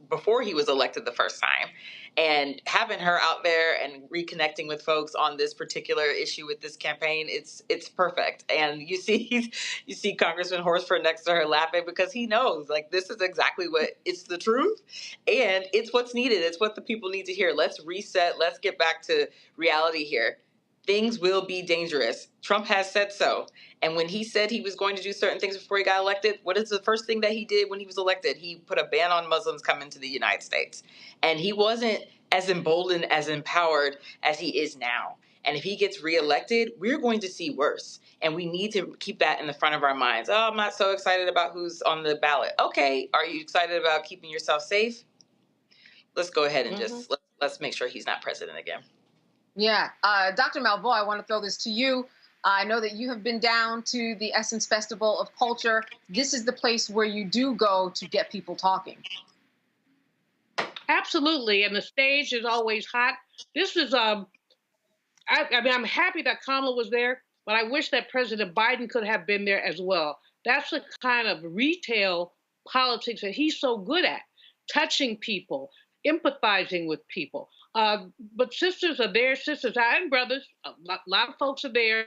before he was elected the first time. And having her out there and reconnecting with folks on this particular issue with this campaign, it's perfect. And you see Congressman Horsford next to her laughing because he knows, like, this is exactly it's the truth. And it's what's needed. It's what the people need to hear. Let's reset. Let's get back to reality here. Things will be dangerous. Trump has said so. And when he said he was going to do certain things before he got elected, what is the first thing that he did when he was elected? He put a ban on Muslims coming to the United States. And he wasn't as emboldened, as empowered as he is now. And if he gets reelected, we're going to see worse. And we need to keep that in the front of our minds. Oh, I'm not so excited about who's on the ballot. Okay, are you excited about keeping yourself safe? Let's go ahead and just let's make sure he's not president again. Yeah. Dr. Malvoy, I want to throw this to you. I know that you have been down to the Essence Festival of Culture. This is the place where you do go to get people talking. Absolutely. And the stage is always hot. This is, I mean, I'm happy that Kamala was there, but I wish that President Biden could have been there as well. That's the kind of retail politics that he's so good at, touching people, empathizing with people. But sisters are there, sisters and brothers. A lot of folks are there,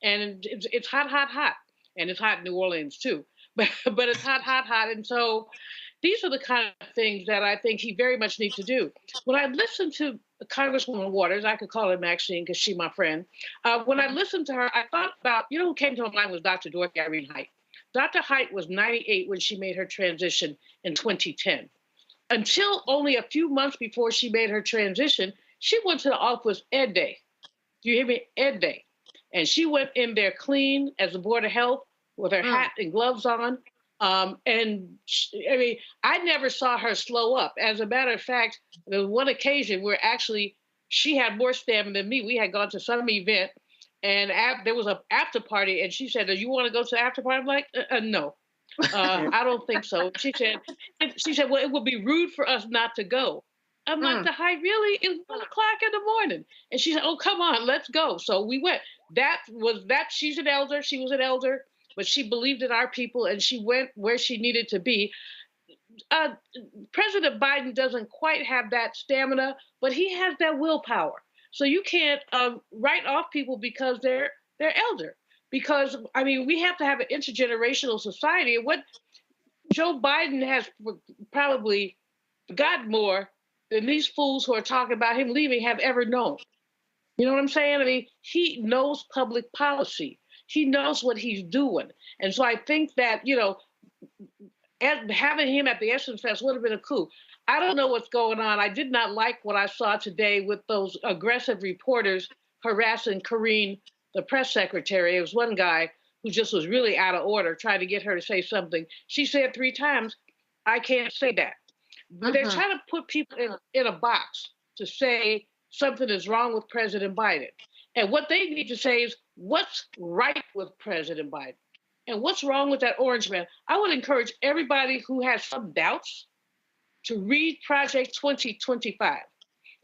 and it's hot, hot, hot. And it's hot in New Orleans, too. But it's hot, hot, hot. And so these are the kind of things that I think he very much needs to do. When I listened to Congresswoman Waters, I could call her Maxine because she's my friend. When I listened to her, I thought about, who came to my mind was Dr. Dorothy Irene Height. Dr. Height was 98 when she made her transition in 2010. Until only a few months before she made her transition, she went to the office Ed Day. Do you hear me? Ed Day. And she went in there clean as the Board of Health with her hat and gloves on. And I never saw her slow up. As a matter of fact, there was one occasion where actually she had more stamina than me. We had gone to some event and there was an after party and she said, "Do you want to go to the after party?" I'm like, no. I don't think so. She said, well, it would be rude for us not to go. I'm like, the Height, really? It's 1 o'clock in the morning. And she said, oh, come on, let's go. So we went. She's an elder. She was an elder, but she believed in our people and she went where she needed to be. President Biden doesn't quite have that stamina, but he has that willpower. So you can't write off people because they're elder. Because I mean, we have to have an intergenerational society. And what Joe Biden has probably got more than these fools who are talking about him leaving have ever known. You know what I'm saying? I mean, he knows public policy. He knows what he's doing. And so I think that, you know, having him at the Essence Fest would have been a coup. I don't know what's going on. I did not like what I saw today with those aggressive reporters harassing Karine, the press secretary. It was one guy who just was really out of order, trying to get her to say something. She said 3 times, I can't say that. But they're trying to put people in a box to say something is wrong with President Biden. And what they need to say is, what's right with President Biden? And what's wrong with that orange man? I would encourage everybody who has some doubts to read Project 2025.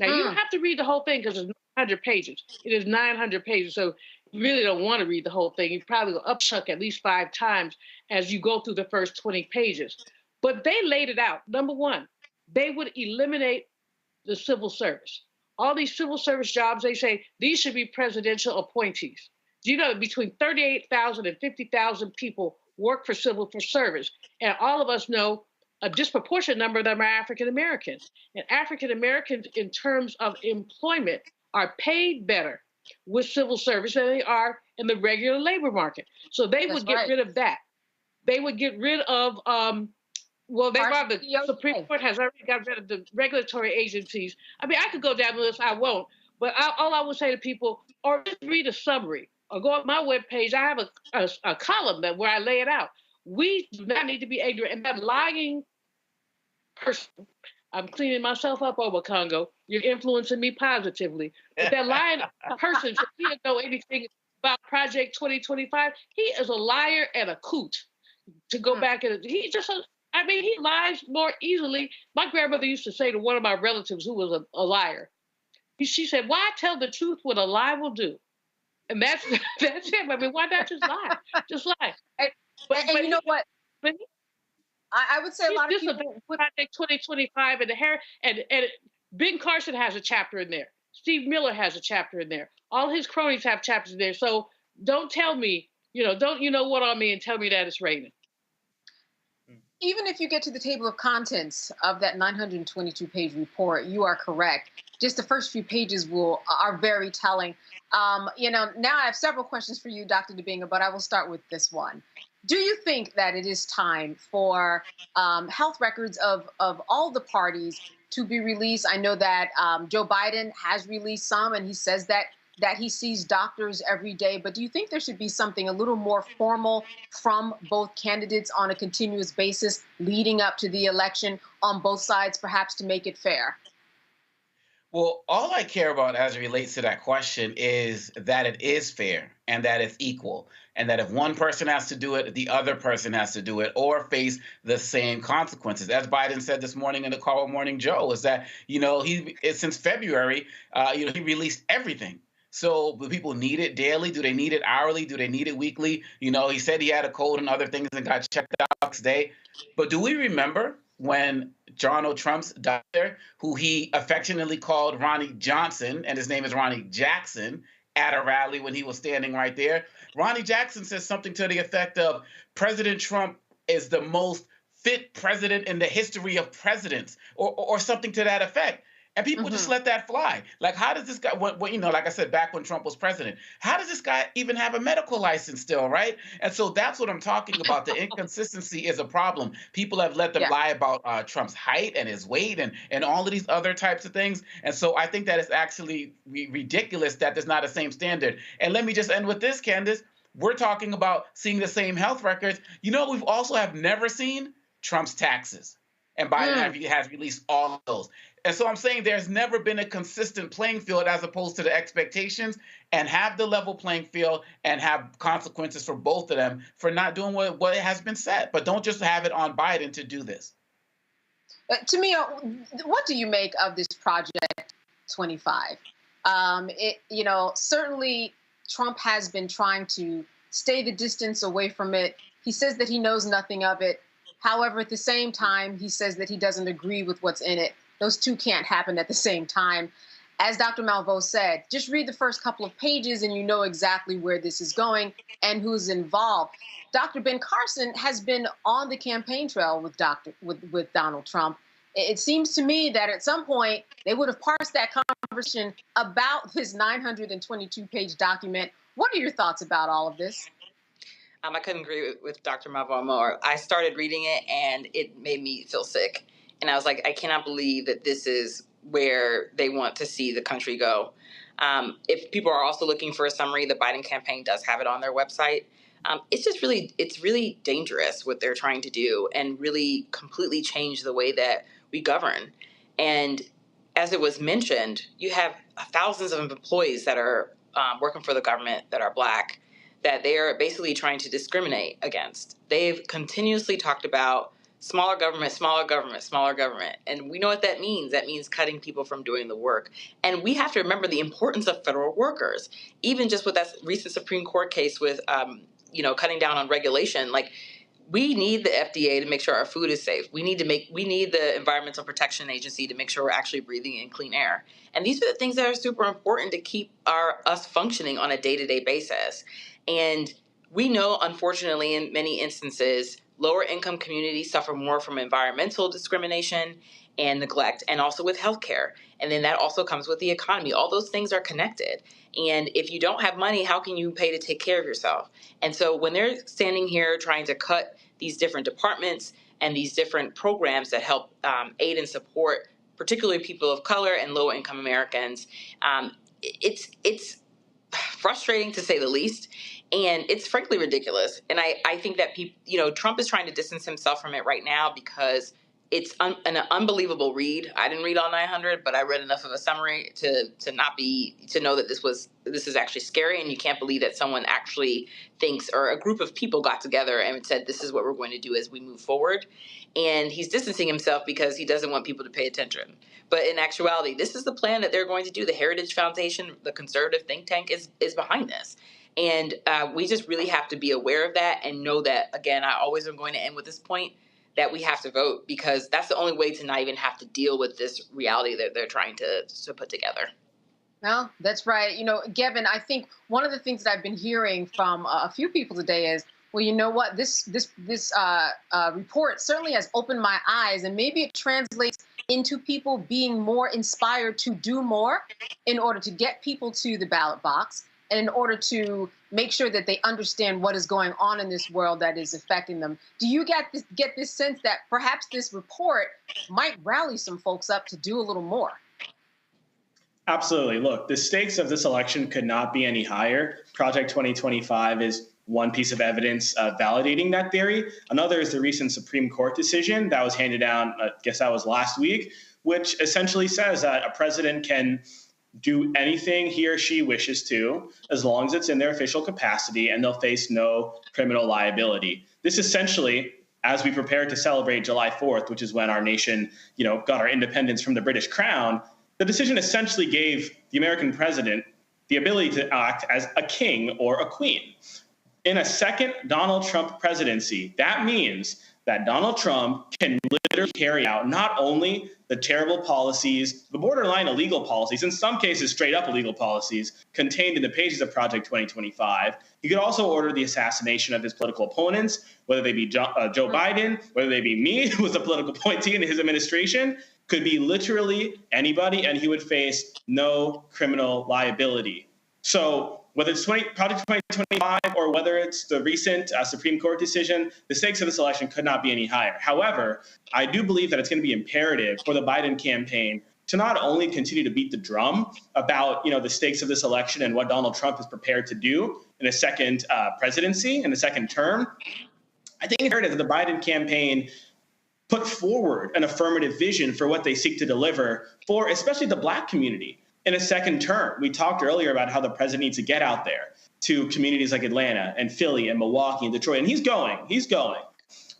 Now, you don't have to read the whole thing because it's 900 pages. It is 900 pages, so you really don't want to read the whole thing. You probably will upchuck at least 5 times as you go through the first 20 pages. But they laid it out. Number one, they would eliminate the civil service. All these civil service jobs, they say, these should be presidential appointees. Do you know that between 38,000 and 50,000 people work for civil service? And all of us know a disproportionate number of them are African Americans. And African Americans, in terms of employment, are paid better with civil service than they are in the regular labor market. So they would get rid of that. They would get rid of, the Supreme Court has already got rid of the regulatory agencies. I mean, I could go down the list, I won't. But all I would say to people, or just read a summary, or go on my webpage. I have a column where I lay it out. We do not need to be ignorant. And that lying person, I'm cleaning myself up over Congo. You're influencing me positively. But that lying person, he doesn't know anything about Project 2025. He is a liar and a coot. To go back and he lies more easily. My grandmother used to say to one of my relatives who was a liar, she said, "Why tell the truth what a lie will do?" And that's him. I mean, why not just lie? Just lie. But you know what? I would say a lot of people. Project 2025 and Ben Carson has a chapter in there. Steve Miller has a chapter in there. All his cronies have chapters in there. So don't tell me, don't what on me and tell me that it's raining. Even if you get to the table of contents of that 922-page report, you are correct. Just the first few pages are very telling. Now I have several questions for you, Dr. Debinga, but I will start with this one. Do you think that it is time for health records of all the parties to be released? I know that Joe Biden has released some, and he says that he sees doctors every day. But do you think there should be something a little more formal from both candidates on a continuous basis leading up to the election on both sides, perhaps to make it fair? Well, all I care about as it relates to that question is that it is fair and that it's equal, and that if one person has to do it, the other person has to do it or face the same consequences. As Biden said this morning in the call with Morning Joe, is that, since February, he released everything. So do people need it daily? Do they need it hourly? Do they need it weekly? He said he had a cold and other things and got checked out today. But do we remember when Donald Trump's doctor, who he affectionately called Ronnie Johnson, and his name is Ronnie Jackson, at a rally when he was standing right there, Ronnie Jackson says something to the effect of, President Trump is the most fit president in the history of presidents, or something to that effect. And people just let that fly. Like, how does this guy, like I said, back when Trump was president, how does this guy even have a medical license still, right? And so that's what I'm talking about. The inconsistency is a problem. People have let them lie about Trump's height and his weight and all of these other types of things. And so I think that it's actually ridiculous that there's not a same standard. And let me just end with this, Candace. We're talking about seeing the same health records. We've also have never seen Trump's taxes. And Biden has released all of those. And so I'm saying there's never been a consistent playing field as opposed to the expectations, and have the level playing field and have consequences for both of them for not doing what has been said. But don't just have it on Biden to do this. To me, what do you make of this Project 25? Certainly Trump has been trying to stay the distance away from it. He says that he knows nothing of it. However, at the same time, he says that he doesn't agree with what's in it. Those two can't happen at the same time. As Dr. Malveaux said, just read the first couple of pages and you know exactly where this is going and who's involved. Dr. Ben Carson has been on the campaign trail with Donald Trump. It seems to me that at some point they would have parsed that conversation about his 922-page document. What are your thoughts about all of this? I couldn't agree with Dr. Malveaux more. I started reading it and it made me feel sick. And I was like, I cannot believe that this is where they want to see the country go. If people are also looking for a summary, the Biden campaign does have it on their website. It's really dangerous what they're trying to do and really completely change the way that we govern. And as it was mentioned, you have thousands of employees that are working for the government that are Black, that they are basically trying to discriminate against. They've continuously talked about smaller government, smaller government, smaller government. And we know what that means. That means cutting people from doing the work. And we have to remember the importance of federal workers. Even just with that recent Supreme Court case with, cutting down on regulation, like we need the FDA to make sure our food is safe. We need the Environmental Protection Agency to make sure we're actually breathing in clean air. And these are the things that are super important to keep us functioning on a day-to-day basis. And we know, unfortunately, in many instances, lower income communities suffer more from environmental discrimination and neglect, and also with healthcare. And then that also comes with the economy. All those things are connected. And if you don't have money, how can you pay to take care of yourself? And so when they're standing here trying to cut these different departments and these different programs that help aid and support, particularly people of color and low income Americans, it's frustrating to say the least. And it's frankly ridiculous. And I think that Trump is trying to distance himself from it right now because it's an unbelievable read. I didn't read all 900, but I read enough of a summary to know that this is actually scary, and you can't believe that someone actually thinks, or a group of people got together and said, this is what we're going to do as we move forward. And he's distancing himself because he doesn't want people to pay attention. But in actuality, this is the plan that they're going to do. The Heritage Foundation, the conservative think tank, is behind this. And we just really have to be aware of that and know that, again, I always am going to end with this point, that we have to vote, because that's the only way to not even have to deal with this reality that they're trying to put together. No, that's right. Gavin, I think one of the things that I've been hearing from a few people today is, well, you know what, this report certainly has opened my eyes, and maybe it translates into people being more inspired to do more in order to get people to the ballot box, and in order to make sure that they understand what is going on in this world that is affecting them. Do you get this sense that perhaps this report might rally some folks up to do a little more? Absolutely. Look, the stakes of this election could not be any higher. Project 2025 is one piece of evidence validating that theory. Another is the recent Supreme Court decision that was handed down, I guess that was last week, which essentially says that a president can do anything he or she wishes to, as long as it's in their official capacity, and they'll face no criminal liability. This essentially, as we prepare to celebrate July 4th, which is when our nation, got our independence from the British Crown, the decision essentially gave the American president the ability to act as a king or a queen. In a second Donald Trump presidency, that means that Donald Trump can literally carry out not only the terrible policies, the borderline illegal policies, in some cases straight up illegal policies contained in the pages of Project 2025, he could also order the assassination of his political opponents, whether they be Joe Biden, whether they be me, who was a political appointee in his administration, could be literally anybody, and he would face no criminal liability. So whether it's Project 2025 or whether it's the recent Supreme Court decision, the stakes of this election could not be any higher. However, I do believe that it's going to be imperative for the Biden campaign to not only continue to beat the drum about the stakes of this election and what Donald Trump is prepared to do in a second presidency, in a second term. I think it's imperative that the Biden campaign put forward an affirmative vision for what they seek to deliver for especially the Black community in a second term. We talked earlier about how the president needs to get out there to communities like Atlanta and Philly and Milwaukee and Detroit, and he's going.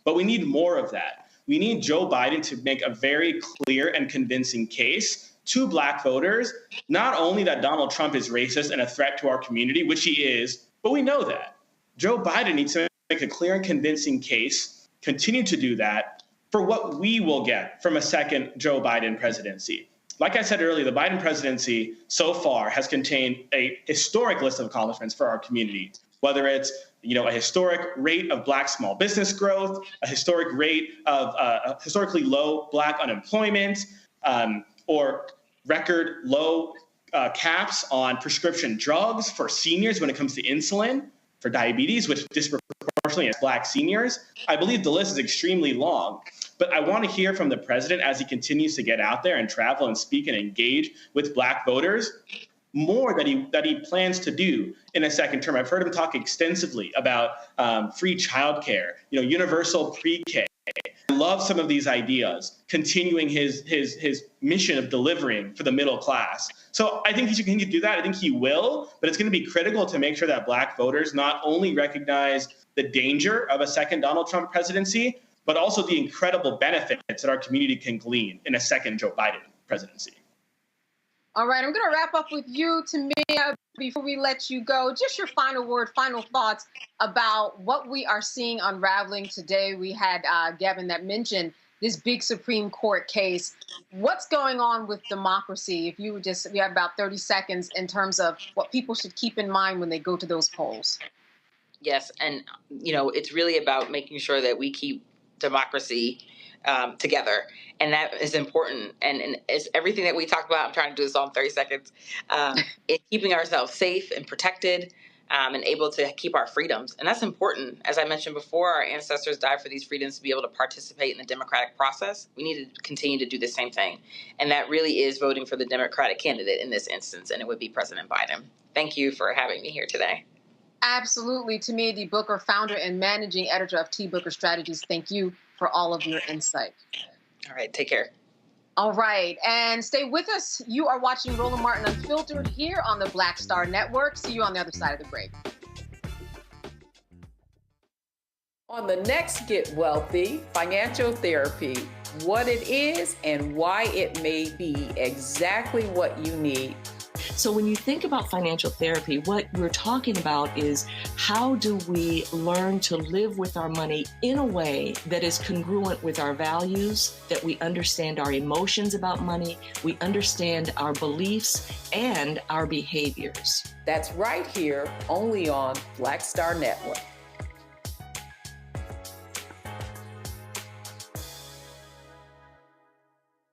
But we need more of that. We need Joe Biden to make a very clear and convincing case to Black voters, not only that Donald Trump is racist and a threat to our community, which he is, but we know that. Joe Biden needs to make a clear and convincing case continue to do that for what we will get from a second Joe Biden presidency. Like I said earlier, the Biden presidency so far has contained a historic list of accomplishments for our community, whether it's a historic rate of Black small business growth, a historic rate of historically low Black unemployment, or record low caps on prescription drugs for seniors when it comes to insulin, for diabetes, which disproportionately is Black seniors. I believe the list is extremely long. But I want to hear from the president as he continues to get out there and travel and speak and engage with Black voters more that he plans to do in a second term. I've heard him talk extensively about free childcare, universal pre-K. I love some of these ideas, continuing his mission of delivering for the middle class. So I think he should continue to do that. I think he will, but it's going to be critical to make sure that Black voters not only recognize the danger of a second Donald Trump presidency, but also the incredible benefits that our community can glean in a second Joe Biden presidency. All right, I'm going to wrap up with you, Tamia, before we let you go. Just your final word, final thoughts about what we are seeing unraveling today. We had Gavin that mentioned this big Supreme Court case. What's going on with democracy? If you would we have about 30 seconds in terms of what people should keep in mind when they go to those polls. Yes, and it's really about making sure that we keep democracy together, and that is important. And it's everything that we talked about. I'm trying to do this all in 30 seconds. It's keeping ourselves safe and protected, and able to keep our freedoms, and that's important. As I mentioned before, our ancestors died for these freedoms to be able to participate in the democratic process. We need to continue to do the same thing, and that really is voting for the Democratic candidate in this instance, and it would be President Biden. Thank you for having me here today. Absolutely. Tamia D. Booker, founder and managing editor of T. Booker Strategies, thank you for all of your insight. All right, take care. All right, and stay with us. You are watching Roland Martin Unfiltered here on the Black Star Network. See you on the other side of the break. On the next Get Wealthy, financial therapy, what it is and why it may be exactly what you need. So when you think about financial therapy, what we're talking about is how do we learn to live with our money in a way that is congruent with our values, that we understand our emotions about money, we understand our beliefs and our behaviors. That's right here, only on Black Star Network.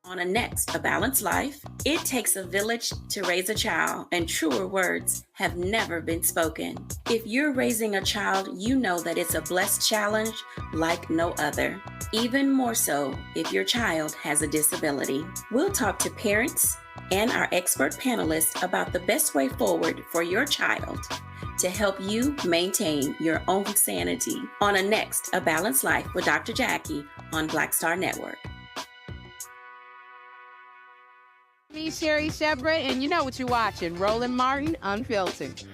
On a next, A Balanced Life, it takes a village to raise a child, and truer words have never been spoken. If you're raising a child, you know that it's a blessed challenge like no other. Even more so if your child has a disability. We'll talk to parents and our expert panelists about the best way forward for your child to help you maintain your own sanity. On a next, A Balanced Life with Dr. Jackie on Black Star Network. Me, Sherry Shepard, and you know what you're watching, Roland Martin Unfiltered.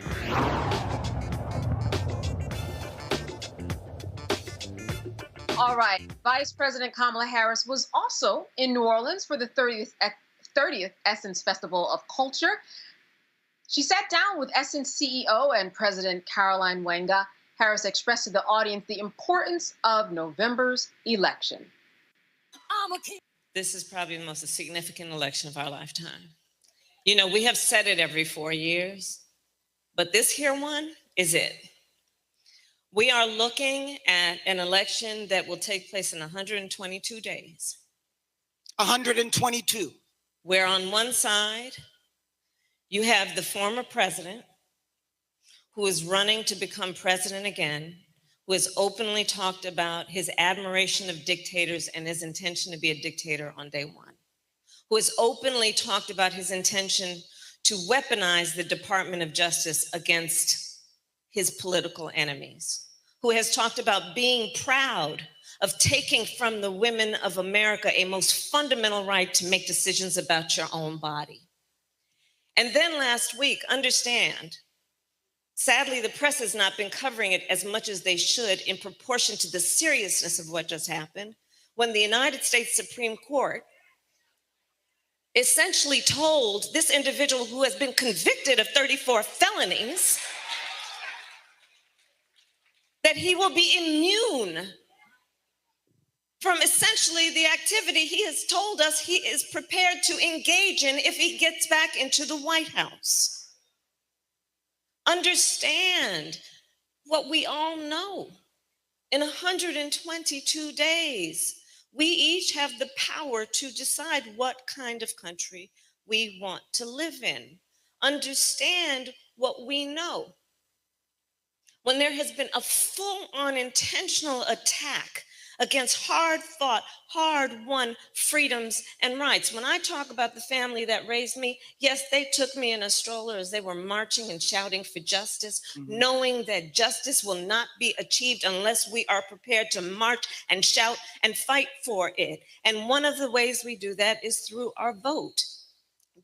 All right, Vice President Kamala Harris was also in New Orleans for the 30th Essence Festival of Culture. She sat down with Essence CEO and President Caroline Wanga. Harris expressed to the audience the importance of November's election. This is probably the most significant election of our lifetime. You know, we have said it every 4 years, but this here one is it. We are looking at an election that will take place in 122 days. 122. Where on one side, you have the former president who is running to become president again, who has openly talked about his admiration of dictators and his intention to be a dictator on day one, who has openly talked about his intention to weaponize the Department of Justice against his political enemies, who has talked about being proud of taking from the women of America a most fundamental right to make decisions about your own body. And then last week, understand, sadly, the press has not been covering it as much as they should in proportion to the seriousness of what just happened, when the United States Supreme Court essentially told this individual who has been convicted of 34 felonies that he will be immune from essentially the activity he has told us he is prepared to engage in if he gets back into the White House. Understand what we all know. In 122 days, we each have the power to decide what kind of country we want to live in. Understand what we know. When there has been a full-on intentional attack against hard-fought, hard-won freedoms and rights. When I talk about the family that raised me, yes, they took me in a stroller as they were marching and shouting for justice, knowing that justice will not be achieved unless we are prepared to march and shout and fight for it. And one of the ways we do that is through our vote.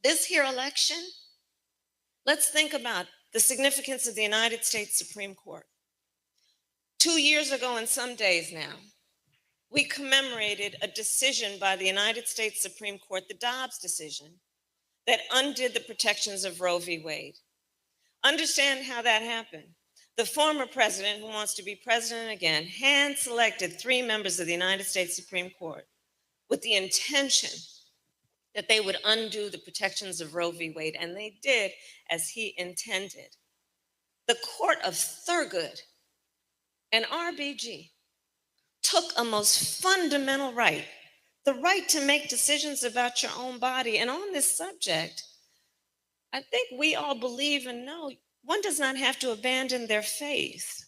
This here election, let's think about the significance of the United States Supreme Court. 2 years ago and some days now, we commemorated a decision by the United States Supreme Court, the Dobbs decision, that undid the protections of Roe v. Wade. Understand how that happened. The former president, who wants to be president again, hand-selected 3 members of the United States Supreme Court with the intention that they would undo the protections of Roe v. Wade, and they did as he intended. The Court of Thurgood and RBG took a most fundamental right, the right to make decisions about your own body. And on this subject, I think we all believe and know one does not have to abandon their faith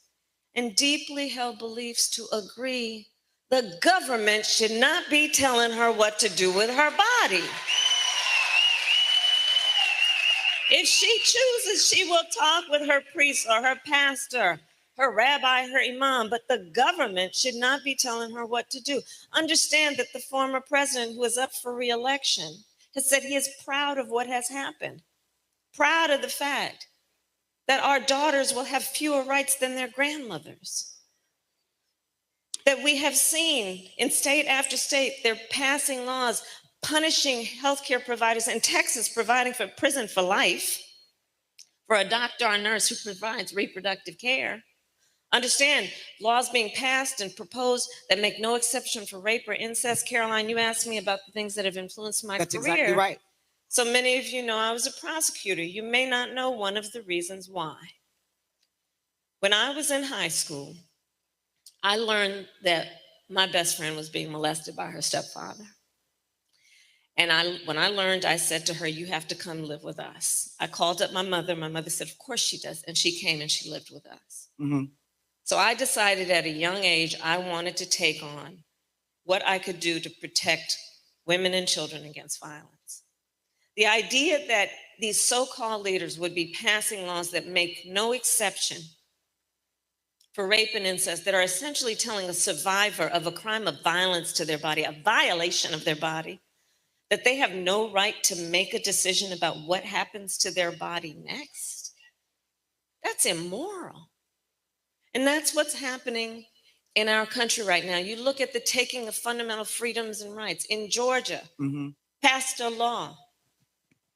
and deeply held beliefs to agree the government should not be telling her what to do with her body. If she chooses, she will talk with her priest or her pastor, her rabbi, her imam, but the government should not be telling her what to do. Understand that the former president, who is up for re-election, has said he is proud of what has happened, proud of the fact that our daughters will have fewer rights than their grandmothers, that we have seen in state after state, they're passing laws punishing healthcare providers, in Texas providing for prison for life for a doctor or nurse who provides reproductive care. Understand, laws being passed and proposed that make no exception for rape or incest. Caroline, you asked me about the things that have influenced my career. That's exactly right. So many of you know I was a prosecutor. You may not know one of the reasons why. When I was in high school, I learned that my best friend was being molested by her stepfather. And when I learned, I said to her, you have to come live with us. I called up my mother. My mother said, of course she does. And she came and she lived with us. So I decided at a young age, I wanted to take on what I could do to protect women and children against violence. The idea that these so-called leaders would be passing laws that make no exception for rape and incest, that are essentially telling a survivor of a crime of violence to their body, a violation of their body, that they have no right to make a decision about what happens to their body next. That's immoral. And that's what's happening in our country right now. You look at the taking of fundamental freedoms and rights. In Georgia, passed a law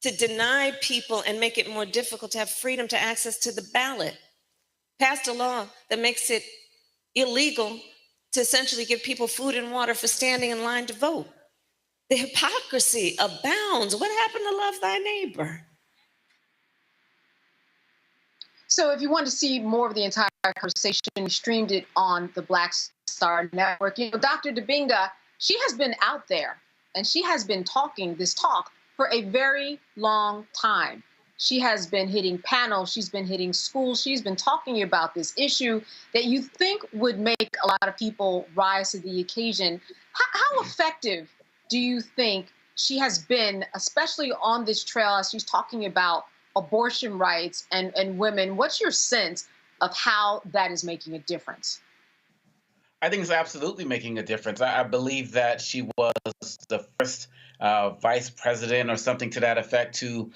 to deny people and make it more difficult to have freedom to access to the ballot. Passed a law that makes it illegal to essentially give people food and water for standing in line to vote. The hypocrisy abounds. What happened to love thy neighbor? So if you want to see more of the entire conversation, we streamed it on the Black Star Network. You know, Dr. Dibinga, she has been out there and she has been talking this talk for a very long time. She has been hitting panels, she's been hitting schools, she's been talking about this issue that you think would make a lot of people rise to the occasion. How effective do you think she has been, especially on this trail as she's talking about abortion rights and women? What's your sense of how that is making a difference? I think it's absolutely making a difference. I believe that she was the first vice president or something to that effect to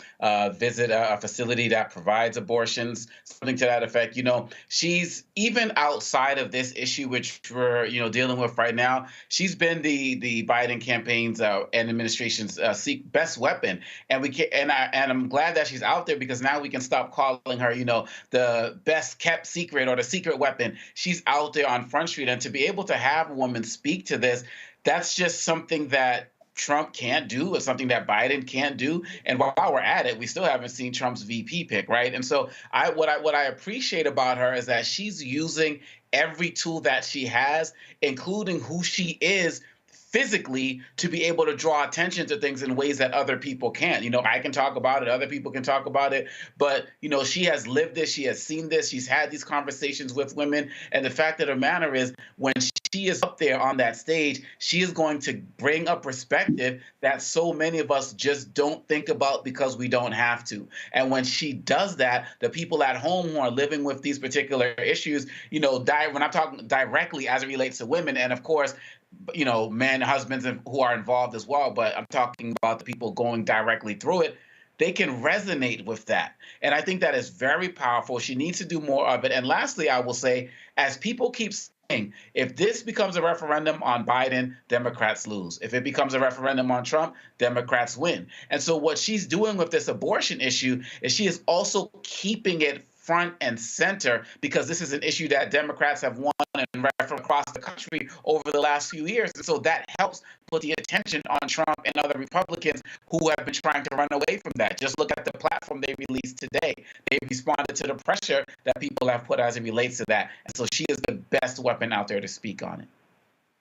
visit a facility that provides abortions, something to that effect. She's even outside of this issue, which we're dealing with right now. She's been the Biden campaign's and administration's best weapon, and I'm glad that she's out there, because now we can stop calling her the best kept secret or the secret weapon. She's out there on Front Street, and to be able to have a woman speak to this, that's just something that Trump can't do. It's something that Biden can't do. And while we're at it, we still haven't seen Trump's VP pick, right? And so what I appreciate about her is that she's using every tool that she has, including who she is physically, to be able to draw attention to things in ways that other people can't. I can talk about it, other people can talk about it, but she has lived this, she has seen this, she's had these conversations with women, and the fact of the matter is, when she is up there on that stage, she is going to bring a perspective that so many of us just don't think about because we don't have to. And when she does that, the people at home who are living with these particular issues, when I'm talking directly as it relates to women, and of course, men, husbands who are involved as well, but I'm talking about the people going directly through it, they can resonate with that. And I think that is very powerful. She needs to do more of it. And lastly, I will say, as people keep saying, if this becomes a referendum on Biden, Democrats lose. If it becomes a referendum on Trump, Democrats win. And so what she's doing with this abortion issue is she is also keeping it front and center, because this is an issue that Democrats have won and referendum across the country over the last few years. And so that helps put the attention on Trump and other Republicans who have been trying to run away from that. Just look at the platform they released today. They responded to the pressure that people have put as it relates to that. And so she is the best weapon out there to speak on it.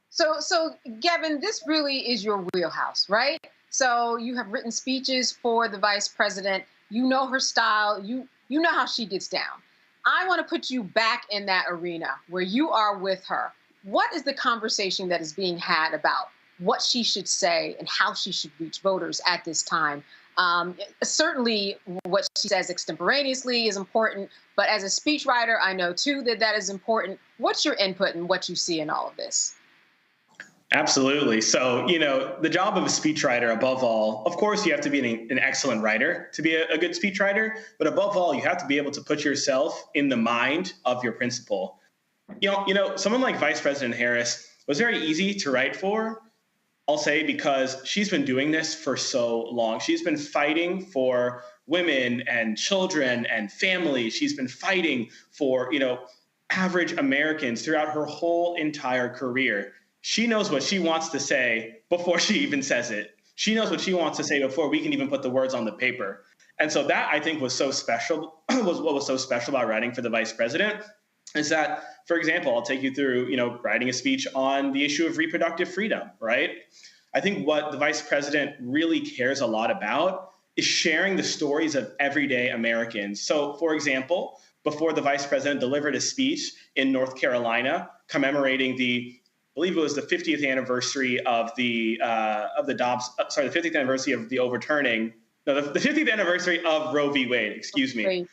So Gavin, this really is your wheelhouse, right? So you have written speeches for the vice president. You know her style. You know how she gets down. I want to put you back in that arena where you are with her. What is the conversation that is being had about what she should say and how she should reach voters at this time? Certainly what she says extemporaneously is important, but as a speechwriter, I know too that is important. What's your input and what you see in all of this? Absolutely. So, the job of a speechwriter, above all, of course, you have to be an excellent writer to be a good speechwriter. But above all, you have to be able to put yourself in the mind of your principal. Someone like Vice President Harris was very easy to write for, I'll say, because she's been doing this for so long. She's been fighting for women and children and families. She's been fighting for, average Americans throughout her whole entire career. She knows what she wants to say before she even says it. She knows what she wants to say before we can even put the words on the paper. And so that, I think, was so special, was what was so special about writing for the vice president, is that, for example, I'll take you through, writing a speech on the issue of reproductive freedom, right? I think what the vice president really cares a lot about is sharing the stories of everyday Americans. So, for example, before the vice president delivered a speech in North Carolina commemorating the 50th anniversary of the 50th anniversary of the overturning, the 50th anniversary of Roe v. Wade, excuse me.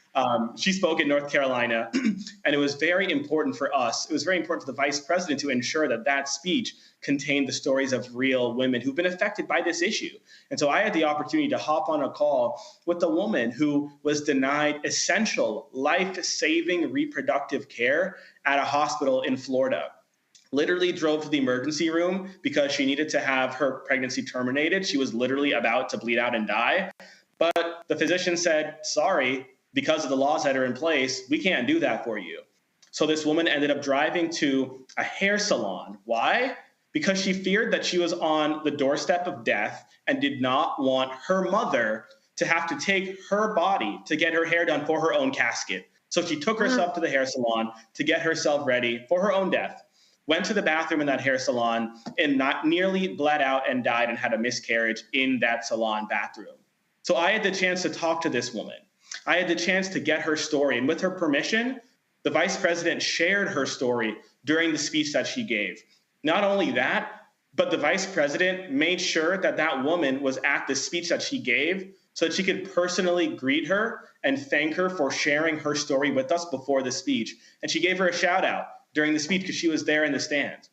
She spoke in North Carolina, and it was very important for us. It was very important for the vice president to ensure that speech contained the stories of real women who've been affected by this issue. And so I had the opportunity to hop on a call with a woman who was denied essential life-saving reproductive care at a hospital in Florida. Literally drove to the emergency room because she needed to have her pregnancy terminated. She was literally about to bleed out and die. But the physician said, sorry, because of the laws that are in place, we can't do that for you. So this woman ended up driving to a hair salon. Why? Because she feared that she was on the doorstep of death and did not want her mother to have to take her body to get her hair done for her own casket. So she took herself to the hair salon to get herself ready for her own death. Went to the bathroom in that hair salon and nearly bled out and died and had a miscarriage in that salon bathroom. So I had the chance to talk to this woman. I had the chance to get her story. And with her permission, the vice president shared her story during the speech that she gave. Not only that, but the vice president made sure that woman was at the speech that she gave so that she could personally greet her and thank her for sharing her story with us before the speech. And she gave her a shout out during the speech because she was there in the stands.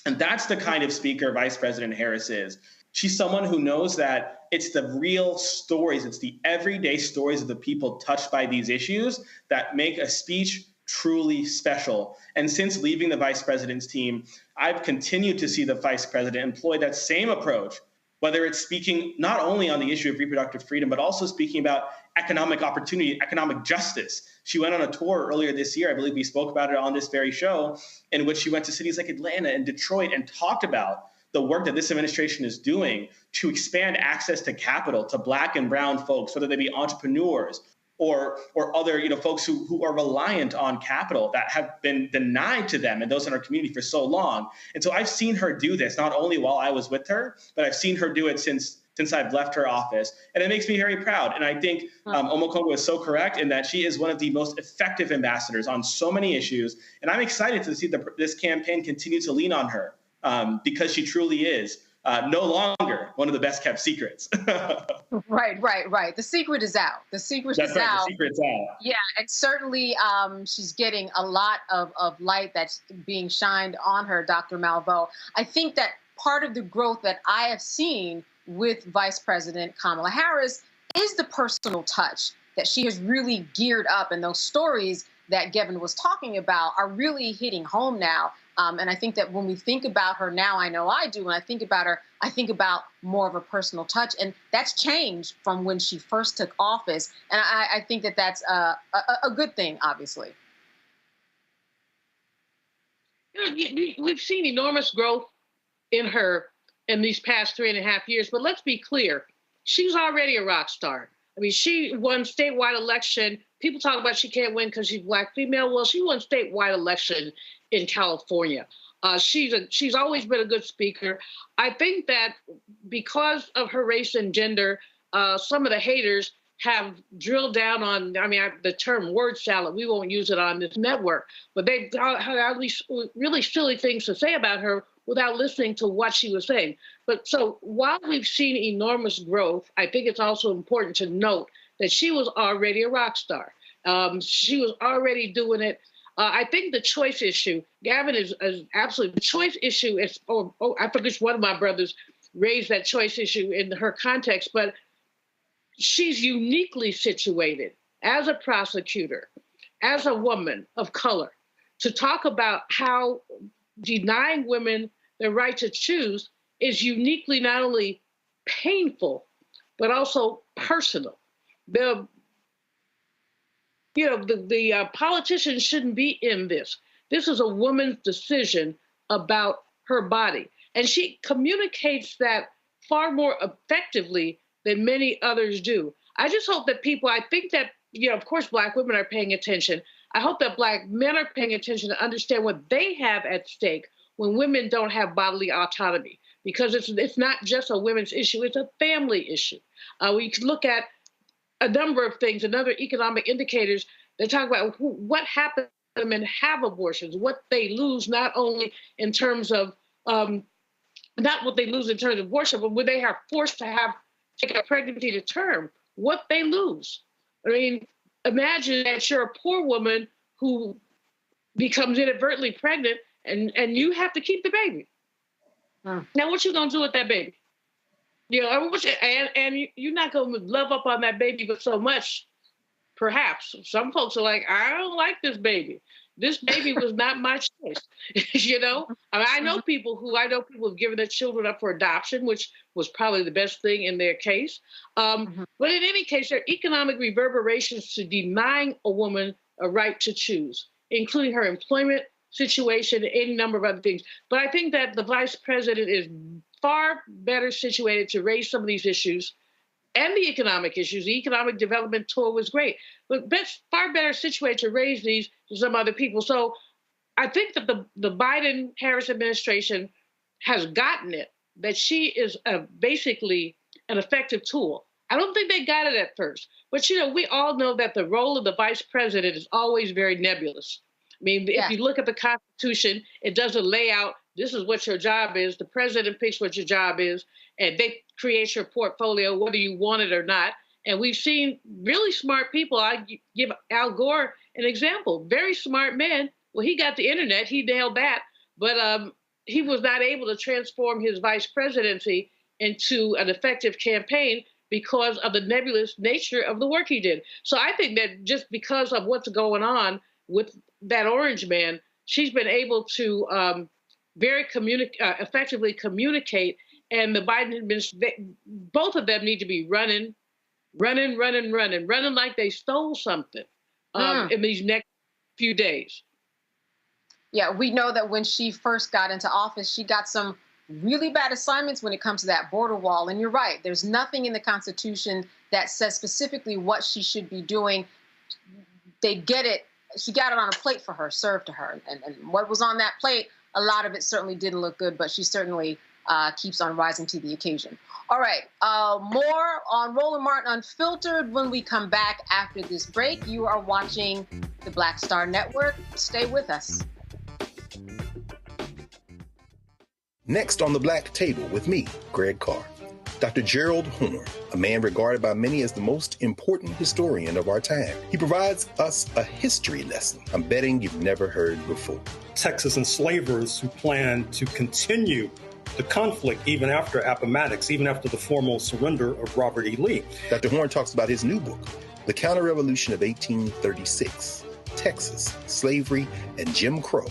And that's the kind of speaker Vice President Harris is. She's someone who knows that it's the real stories, it's the everyday stories of the people touched by these issues that make a speech truly special. And since leaving the vice president's team, I've continued to see the vice president employ that same approach, whether it's speaking not only on the issue of reproductive freedom, but also speaking about economic opportunity, economic justice. She went on a tour earlier this year, I believe we spoke about it on this very show, in which she went to cities like Atlanta and Detroit and talked about the work that this administration is doing to expand access to capital to Black and brown folks, whether they be entrepreneurs or other folks who are reliant on capital that have been denied to them and those in our community for so long. And so I've seen her do this not only while I was with her, but I've seen her do it since I've left her office. And it makes me very proud. And I think Omokongo is so correct in that she is one of the most effective ambassadors on so many issues. And I'm excited to see this campaign continue to lean on her. Because she truly is no longer one of the best kept secrets. Right. The secret is out. The secret's out. The secret's out. Yeah, and certainly she's getting a lot of light that's being shined on her, Dr. Malveaux. I think that part of the growth that I have seen with Vice President Kamala Harris is the personal touch that she has really geared up, and those stories that Gavin was talking about are really hitting home now. And I think that when we think about her now, I know I do, when I think about her, I think about more of a personal touch. And that's changed from when she first took office. And I think that that's a good thing, obviously. We've seen enormous growth in her in these past 3.5 years. But let's be clear, she's already a rock star. I mean, she won statewide election. People talk about she can't win because she's Black female. Well, she won statewide election in California. She's always been a good speaker. I think that because of her race and gender, some of the haters have drilled down on, the term word salad, we won't use it on this network, but they had at least really silly things to say about her without listening to what she was saying. But so while we've seen enormous growth, I think it's also important to note that she was already a rock star. She was already doing it. I think the choice issue, Gavin is absolutely, the choice issue is, I forget one of my brothers raised that choice issue in her context, but she's uniquely situated as a prosecutor, as a woman of color, to talk about how denying women their right to choose is uniquely not only painful, but also personal. The politicians shouldn't be in this. This is a woman's decision about her body. And she communicates that far more effectively than many others do. I just hope that I think that, of course, Black women are paying attention. I hope that Black men are paying attention to understand what they have at stake when women don't have bodily autonomy, because it's not just a women's issue, it's a family issue. We can look at a number of things, and other economic indicators that talk about what happens when women have abortions, what they lose, not only in terms of, not what they lose in terms of abortion, but when they are forced to take a pregnancy to term, what they lose. I mean, imagine that you're a poor woman who becomes inadvertently pregnant and you have to keep the baby. Now, what you gonna do with that baby? And you're not gonna love up on that baby but so much, perhaps. Some folks are like, I don't like this baby. This baby was not my choice. I know people who have given their children up for adoption, which was probably the best thing in their case. But in any case, there are economic reverberations to denying a woman a right to choose, including her employment situation, any number of other things. But I think that the vice president is far better situated to raise some of these issues and the economic issues. The economic development tour was great, but far better situated to raise these than some other people. So I think that the Biden-Harris administration has gotten it, that she is basically an effective tool. I don't think they got it at first, but we all know that the role of the vice president is always very nebulous. I mean, if you look at the Constitution, it doesn't lay out, this is what your job is. The president picks what your job is, and they create your portfolio, whether you want it or not. And we've seen really smart people. I give Al Gore an example. Very smart man. Well, he got the internet. He nailed that. But he was not able to transform his vice presidency into an effective campaign because of the nebulous nature of the work he did. So I think that just because of what's going on with that orange man, she's been able to very effectively communicate, and the Biden administration, both of them need to be running like they stole something in these next few days. Yeah, we know that when she first got into office, she got some really bad assignments when it comes to that border wall. And you're right, there's nothing in the Constitution that says specifically what she should be doing. They get it. She got it on a plate for her, served to her. And what was on that plate, a lot of it certainly didn't look good, but she certainly keeps on rising to the occasion. All right, more on Roland Martin Unfiltered when we come back after this break. You are watching the Black Star Network. Stay with us. Next on the Black Table with me, Greg Carr. Dr. Gerald Horne, a man regarded by many as the most important historian of our time. He provides us a history lesson I'm betting you've never heard before. Texas enslavers who planned to continue the conflict even after Appomattox, even after the formal surrender of Robert E. Lee. Dr. Horne talks about his new book, The Counter-Revolution of 1836, Texas, Slavery, and Jim Crow,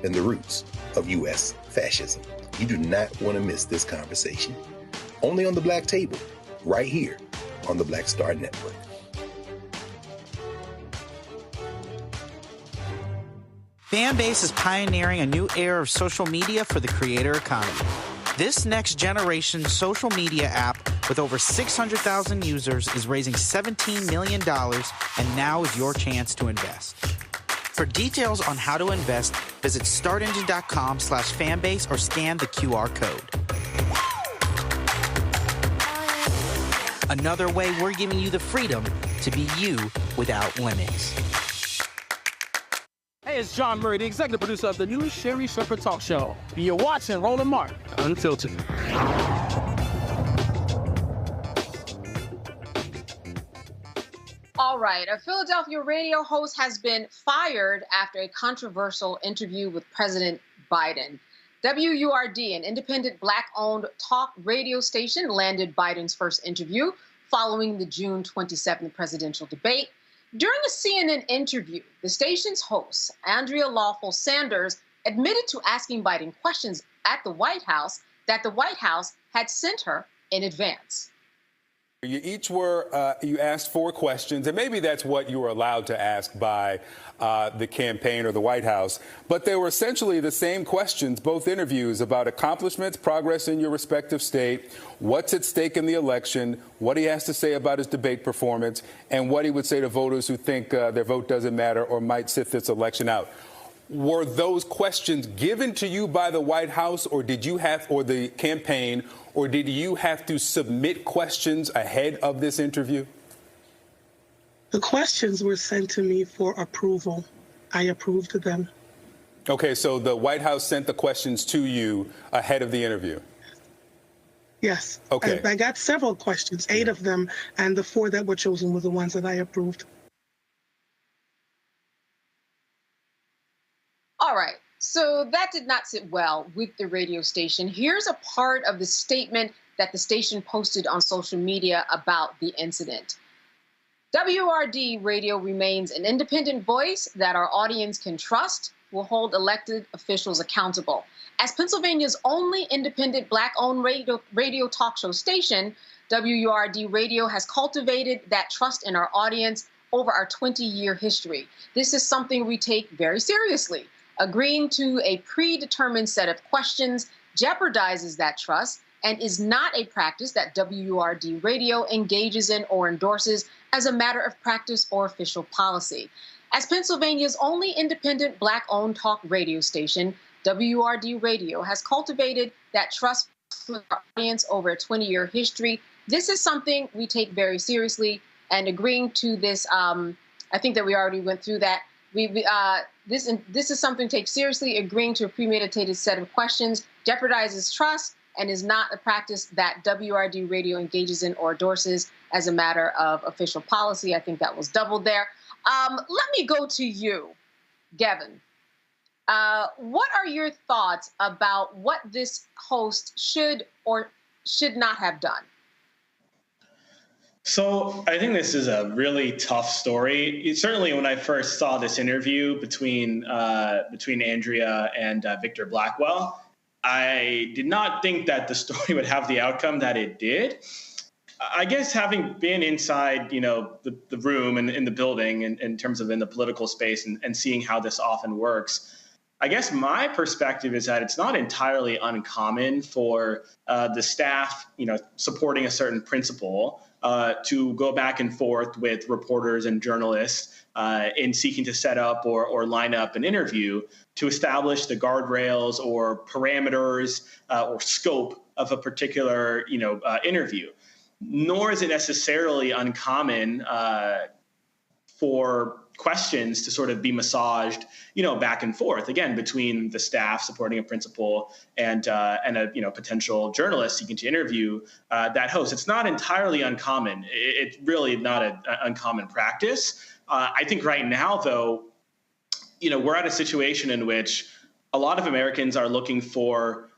and the Roots of U.S. Fascism. You do not want to miss this conversation. Only on the Black Table, right here on the Black Star Network. Fanbase is pioneering a new era of social media for the creator economy. This next generation social media app with over 600,000 users is raising $17 million, and now is your chance to invest. For details on how to invest, visit startengine.com/fanbase or scan the QR code. Another way we're giving you the freedom to be you without limits. Hey, it's John Murray, the executive producer of the new Sherry Shepherd Talk Show. You're watching Roland Martin Unfiltered. All right, a Philadelphia radio host has been fired after a controversial interview with President Biden. WURD, an independent Black-owned talk radio station, landed Biden's first interview following the June 27th presidential debate. During a CNN interview, the station's host, Andrea Lawful Sanders, admitted to asking Biden questions at the White House that the White House had sent her in advance. You each you asked 4 questions, and maybe that's what you were allowed to ask by the campaign or the White House. But they were essentially the same questions, both interviews, about accomplishments, progress in your respective state, what's at stake in the election, what he has to say about his debate performance, and what he would say to voters who think their vote doesn't matter or might sit this election out. Were those questions given to you by the White House, or did you have, or the campaign, or did you have to submit questions ahead of this interview? The questions were sent to me for approval. I approved them. Okay, so the White House sent the questions to you ahead of the interview? Yes. Okay. I got several questions, 8 of them, and the 4 that were chosen were the ones that I approved. All right, so that did not sit well with the radio station. Here's a part of the statement that the station posted on social media about the incident. WRD Radio remains an independent voice that our audience can trust, will hold elected officials accountable. As Pennsylvania's only independent Black-owned radio talk show station, WURD Radio has cultivated that trust in our audience over our 20-year history. This is something we take very seriously. Agreeing to a predetermined set of questions jeopardizes that trust and is not a practice that WURD Radio engages in or endorses as a matter of practice or official policy. As Pennsylvania's only independent Black-owned talk radio station, WURD Radio has cultivated that trust with our audience over a 20-year history. This is something we take very seriously, and agreeing to this, I think that we already went through that. This is something to take seriously. Agreeing to a premeditated set of questions jeopardizes trust and is not a practice that WRD Radio engages in or endorses as a matter of official policy. I think that was doubled there. Let me go to you, Gavin. What are your thoughts about what this host should or should not have done? So I think this is a really tough story. Certainly, when I first saw this interview between Andrea and Victor Blackwell, I did not think that the story would have the outcome that it did. I guess having been inside, the room and in the building in terms of in the political space and seeing how this often works, I guess my perspective is that it's not entirely uncommon for the staff, supporting a certain principle to go back and forth with reporters and journalists in seeking to set up or line up an interview to establish the guardrails or parameters or scope of a particular, interview. Nor is it necessarily uncommon for questions to sort of be massaged, back and forth, again, between the staff supporting a principal and a potential journalist seeking to interview that host. It's not entirely uncommon. It's really not an uncommon practice. I think right now, though, we're at a situation in which a lot of Americans are looking for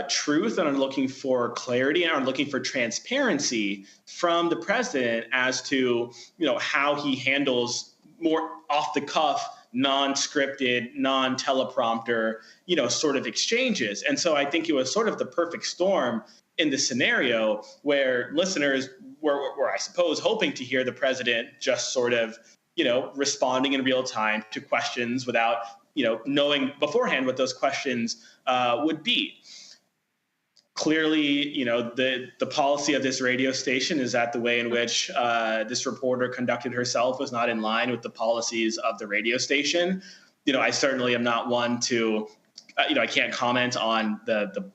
truth and are looking for clarity and are looking for transparency from the president as to, how he handles more off the cuff, non-scripted, non-teleprompter, sort of exchanges. And so I think it was sort of the perfect storm in the scenario where listeners were, I suppose, hoping to hear the president just sort of, responding in real time to questions without, knowing beforehand what those questions would be. Clearly, the policy of this radio station is that the way in which this reporter conducted herself was not in line with the policies of the radio station. I certainly am not one to, I can't comment on the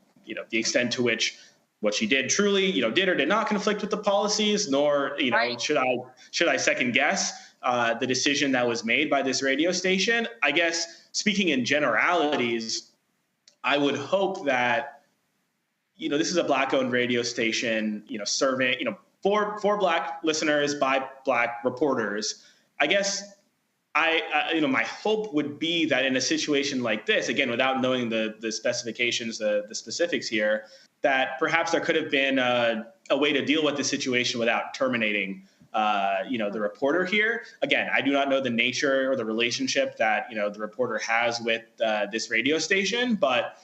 extent to which what she did truly, did or did not conflict with the policies, nor, Right. should I second guess the decision that was made by this radio station. I guess speaking in generalities, I would hope that, this is a Black-owned radio station, serving, for Black listeners by Black reporters. I guess my hope would be that in a situation like this, again, without knowing the specifications, the specifics here, that perhaps there could have been a way to deal with the situation without terminating, the reporter here. Again, I do not know the nature or the relationship that, the reporter has with this radio station, but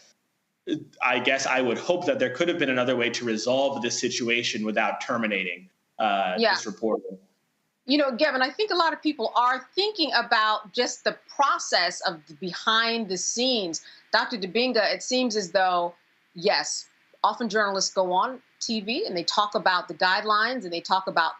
I guess I would hope that there could have been another way to resolve this situation without terminating this reporter. Gavin, I think a lot of people are thinking about just the process of the behind the scenes. Dr. Dibinga, it seems as though, yes, often journalists go on TV and they talk about the guidelines and they talk about,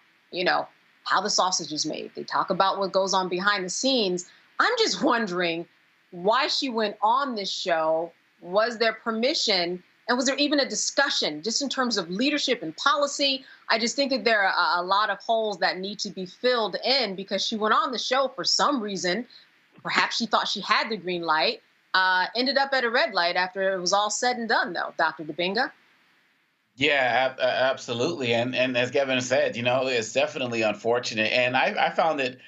how the sausage is made. They talk about what goes on behind the scenes. I'm just wondering why she went on this show. Was there permission? And was there even a discussion just in terms of leadership and policy? I just think that there are a lot of holes that need to be filled in because she went on the show for some reason. Perhaps she thought she had the green light, ended up at a red light after it was all said and done, though, Dr. Dibinga. Yeah, absolutely. And as Kevin said, it's definitely unfortunate. And I found it,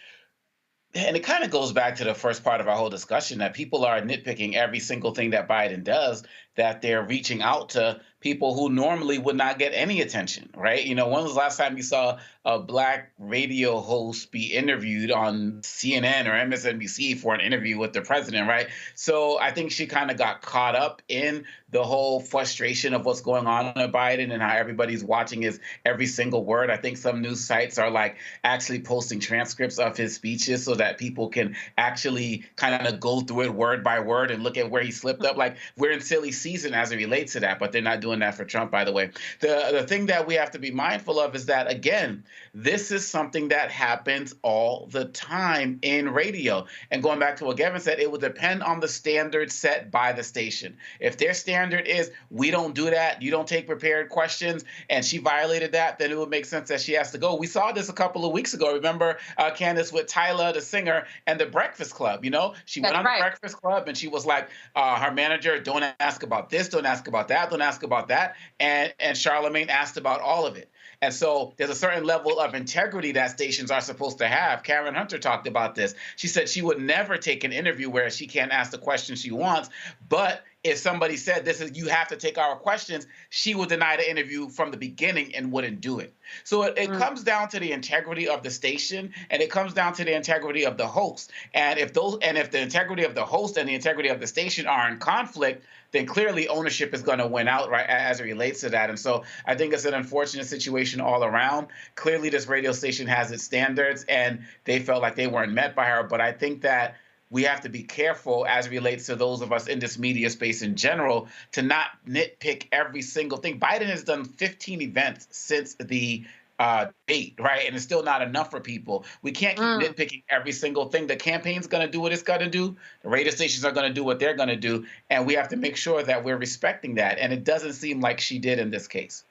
and it kind of goes back to the first part of our whole discussion, that people are nitpicking every single thing that Biden does, that they're reaching out to people who normally would not get any attention, right? When was the last time you saw a Black radio host be interviewed on CNN or MSNBC for an interview with the president, right? So I think she kind of got caught up in the whole frustration of what's going on with Biden and how everybody's watching his every single word. I think some news sites are actually posting transcripts of his speeches so that people can actually kind of go through it word by word and look at where he slipped up. We're in silly season as it relates to that, but they're not doing that for Trump, by the way. The thing that we have to be mindful of is that, again, this is something that happens all the time in radio. And going back to what Gavin said, it will depend on the standard set by the station. If their standard is, we don't do that, you don't take prepared questions, and she violated that, then it would make sense that she has to go. We saw this a couple of weeks ago. Remember, Candace, with Tyler, the singer, and the Breakfast Club, She went on the Breakfast Club, and she was like, her manager, don't ask about this, don't ask about that, don't ask about that. And Charlemagne asked about all of it. And so there's a certain level of integrity that stations are supposed to have. Karen Hunter talked about this. She said she would never take an interview where she can't ask the question she wants, but if somebody said you have to take our questions, she would deny the interview from the beginning and wouldn't do it. So it comes down to the integrity of the station, and it comes down to the integrity of the host. And if the integrity of the host and the integrity of the station are in conflict, then clearly ownership is going to win out, right, as it relates to that. And so I think it's an unfortunate situation all around. Clearly, this radio station has its standards, and they felt like they weren't met by her. But I think that we have to be careful as it relates to those of us in this media space in general to not nitpick every single thing. Biden has done 15 events since the debate, right? And it's still not enough for people. We can't keep nitpicking every single thing. The campaign's going to do what it's going to do. The radio stations are going to do what they're going to do. And we have to make sure that we're respecting that. And it doesn't seem like she did in this case.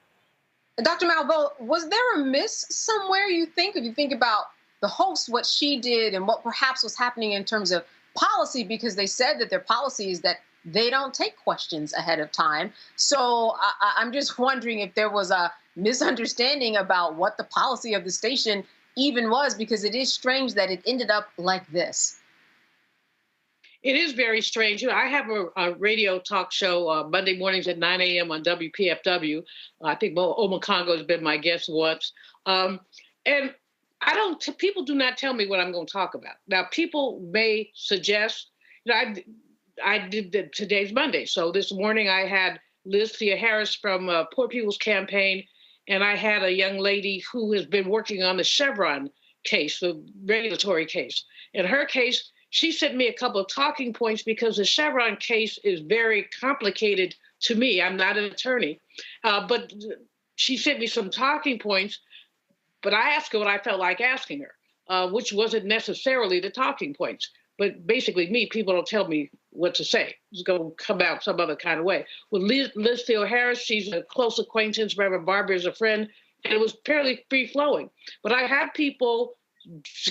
Dr. Malveaux, was there a miss somewhere, you think, if you think about the host, what she did and what perhaps was happening in terms of policy, because they said that their policy is that they don't take questions ahead of time. So I'm just wondering if there was a misunderstanding about what the policy of the station even was, because it is strange that it ended up like this. It is very strange. You know, I have a radio talk show Monday mornings at 9 a.m. on WPFW. I think Oma Congo has been my guest once. And people do not tell me what I'm going to talk about. Now, people may suggest, I did today's Monday. So this morning I had Liz Harris from Poor People's Campaign, and I had a young lady who has been working on the Chevron case, the regulatory case. In her case, she sent me a couple of talking points because the Chevron case is very complicated to me. I'm not an attorney, but she sent me some talking points. But I asked her what I felt like asking her, which wasn't necessarily the talking points. But basically, people don't tell me what to say. It's going to come out some other kind of way. With Liz Harris, she's a close acquaintance. Reverend Barber is a friend. And it was fairly free-flowing. But I have people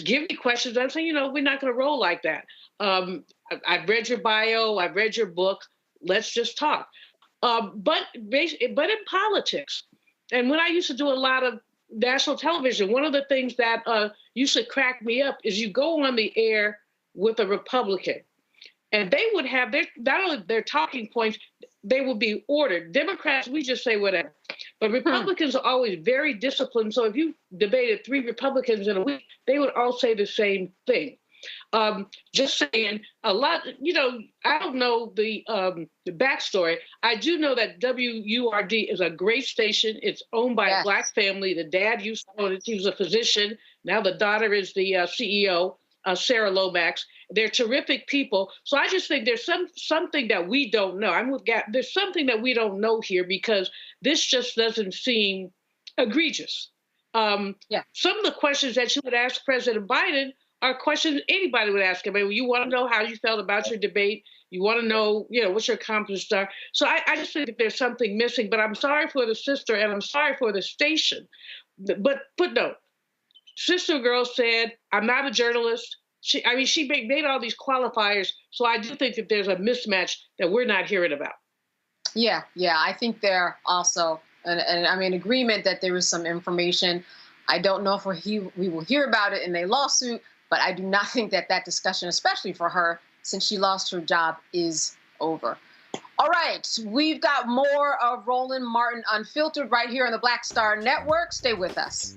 give me questions. I'm saying, we're not going to roll like that. I've read your bio. I've read your book. Let's just talk. But in politics, and when I used to do a lot of national television, one of the things that used to crack me up is you go on the air with a Republican, and they would have not only their talking points, they would be ordered. Democrats, we just say whatever. But Republicans are always very disciplined. So if you debated 3 Republicans in a week, they would all say the same thing. Just saying a lot, I don't know the backstory. I do know that WURD is a great station. It's owned by a Black family. The dad used to own it. He was a physician. Now the daughter is the CEO. Sarah Lomax. They're terrific people. So I just think there's something that we don't know. There's something that we don't know here, because this just doesn't seem egregious. Some of the questions that you would ask President Biden are questions anybody would ask him. I mean, you want to know how you felt about your debate. You want to know, what your accomplishments are. So I just think that there's something missing. But I'm sorry for the sister, and I'm sorry for the station. But no. Sister Girl said, I'm not a journalist. She made all these qualifiers. So I do think that there's a mismatch that we're not hearing about. Yeah. I think they're also, and I'm in agreement that there is some information. I don't know if we will hear about it in a lawsuit, but I do not think that discussion, especially for her, since she lost her job, is over. All right, we've got more of Roland Martin Unfiltered right here on the Black Star Network. Stay with us.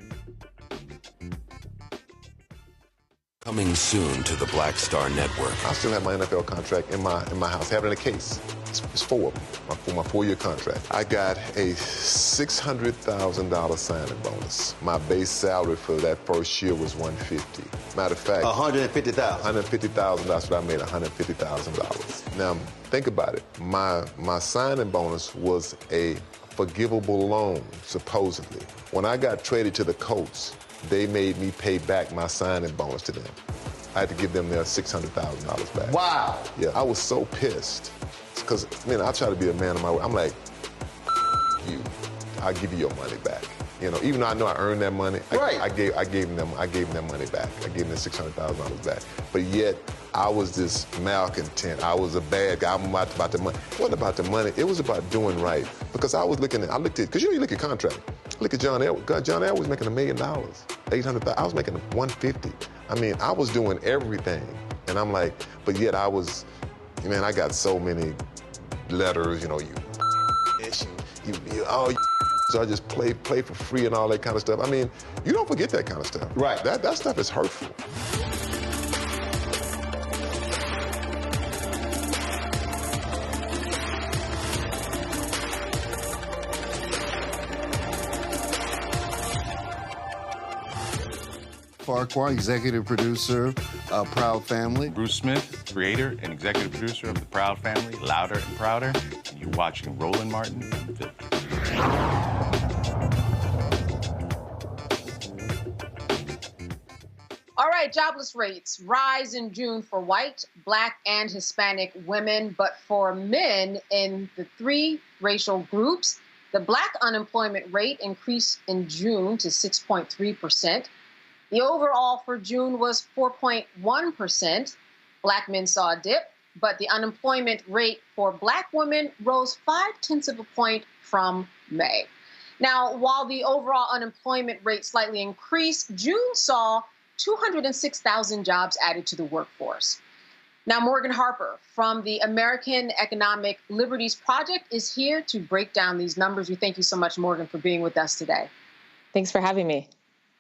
Coming soon to the Black Star Network. I still have my NFL contract in my house. I have it in a case. It's 4 of them, for my 4-year contract. I got a $600,000 signing bonus. My base salary for that first year was $150,000. Matter of fact, $150,000. $150,000. That's what I made. $150,000. Now think about it. My signing bonus was a forgivable loan, supposedly. When I got traded to the Colts, they made me pay back my signing bonus to them. I had to give them their $600,000 back. Wow. Yeah, I was so pissed. Because, I try to be a man of my word. I'm like, you, I'll give you your money back. Even though I know I earned that money, I gave them money back. I gave them $600,000 back. But yet, I was this malcontent. I was a bad guy. I'm about the money. It wasn't about the money. It was about doing right. Because I looked at, because you look at contract. Look at John Edwards. John Edwards was making $1 million, $800,000. I was making $150,000. I was doing everything. And I'm like, but yet I got so many letters, you so I just play for free and all that kind of stuff. I mean, you don't forget that kind of stuff. Right. That stuff is hurtful. Farquhar, executive producer of Proud Family. Bruce Smith, creator and executive producer of The Proud Family, Louder and Prouder. And you're watching Roland Martin Unfiltered. All right, jobless rates rise in June for white, black, and Hispanic women, but for men in the three racial groups, the black unemployment rate increased in June to 6.3%. The overall for June was 4.1%. Black men saw a dip, but the unemployment rate for black women rose 0.5 of a point from May. Now, while the overall unemployment rate slightly increased, June saw 206,000 jobs added to the workforce. Now, Morgan Harper from the American Economic Liberties Project is here to break down these numbers. We thank you so much, Morgan, for being with us today. Thanks for having me.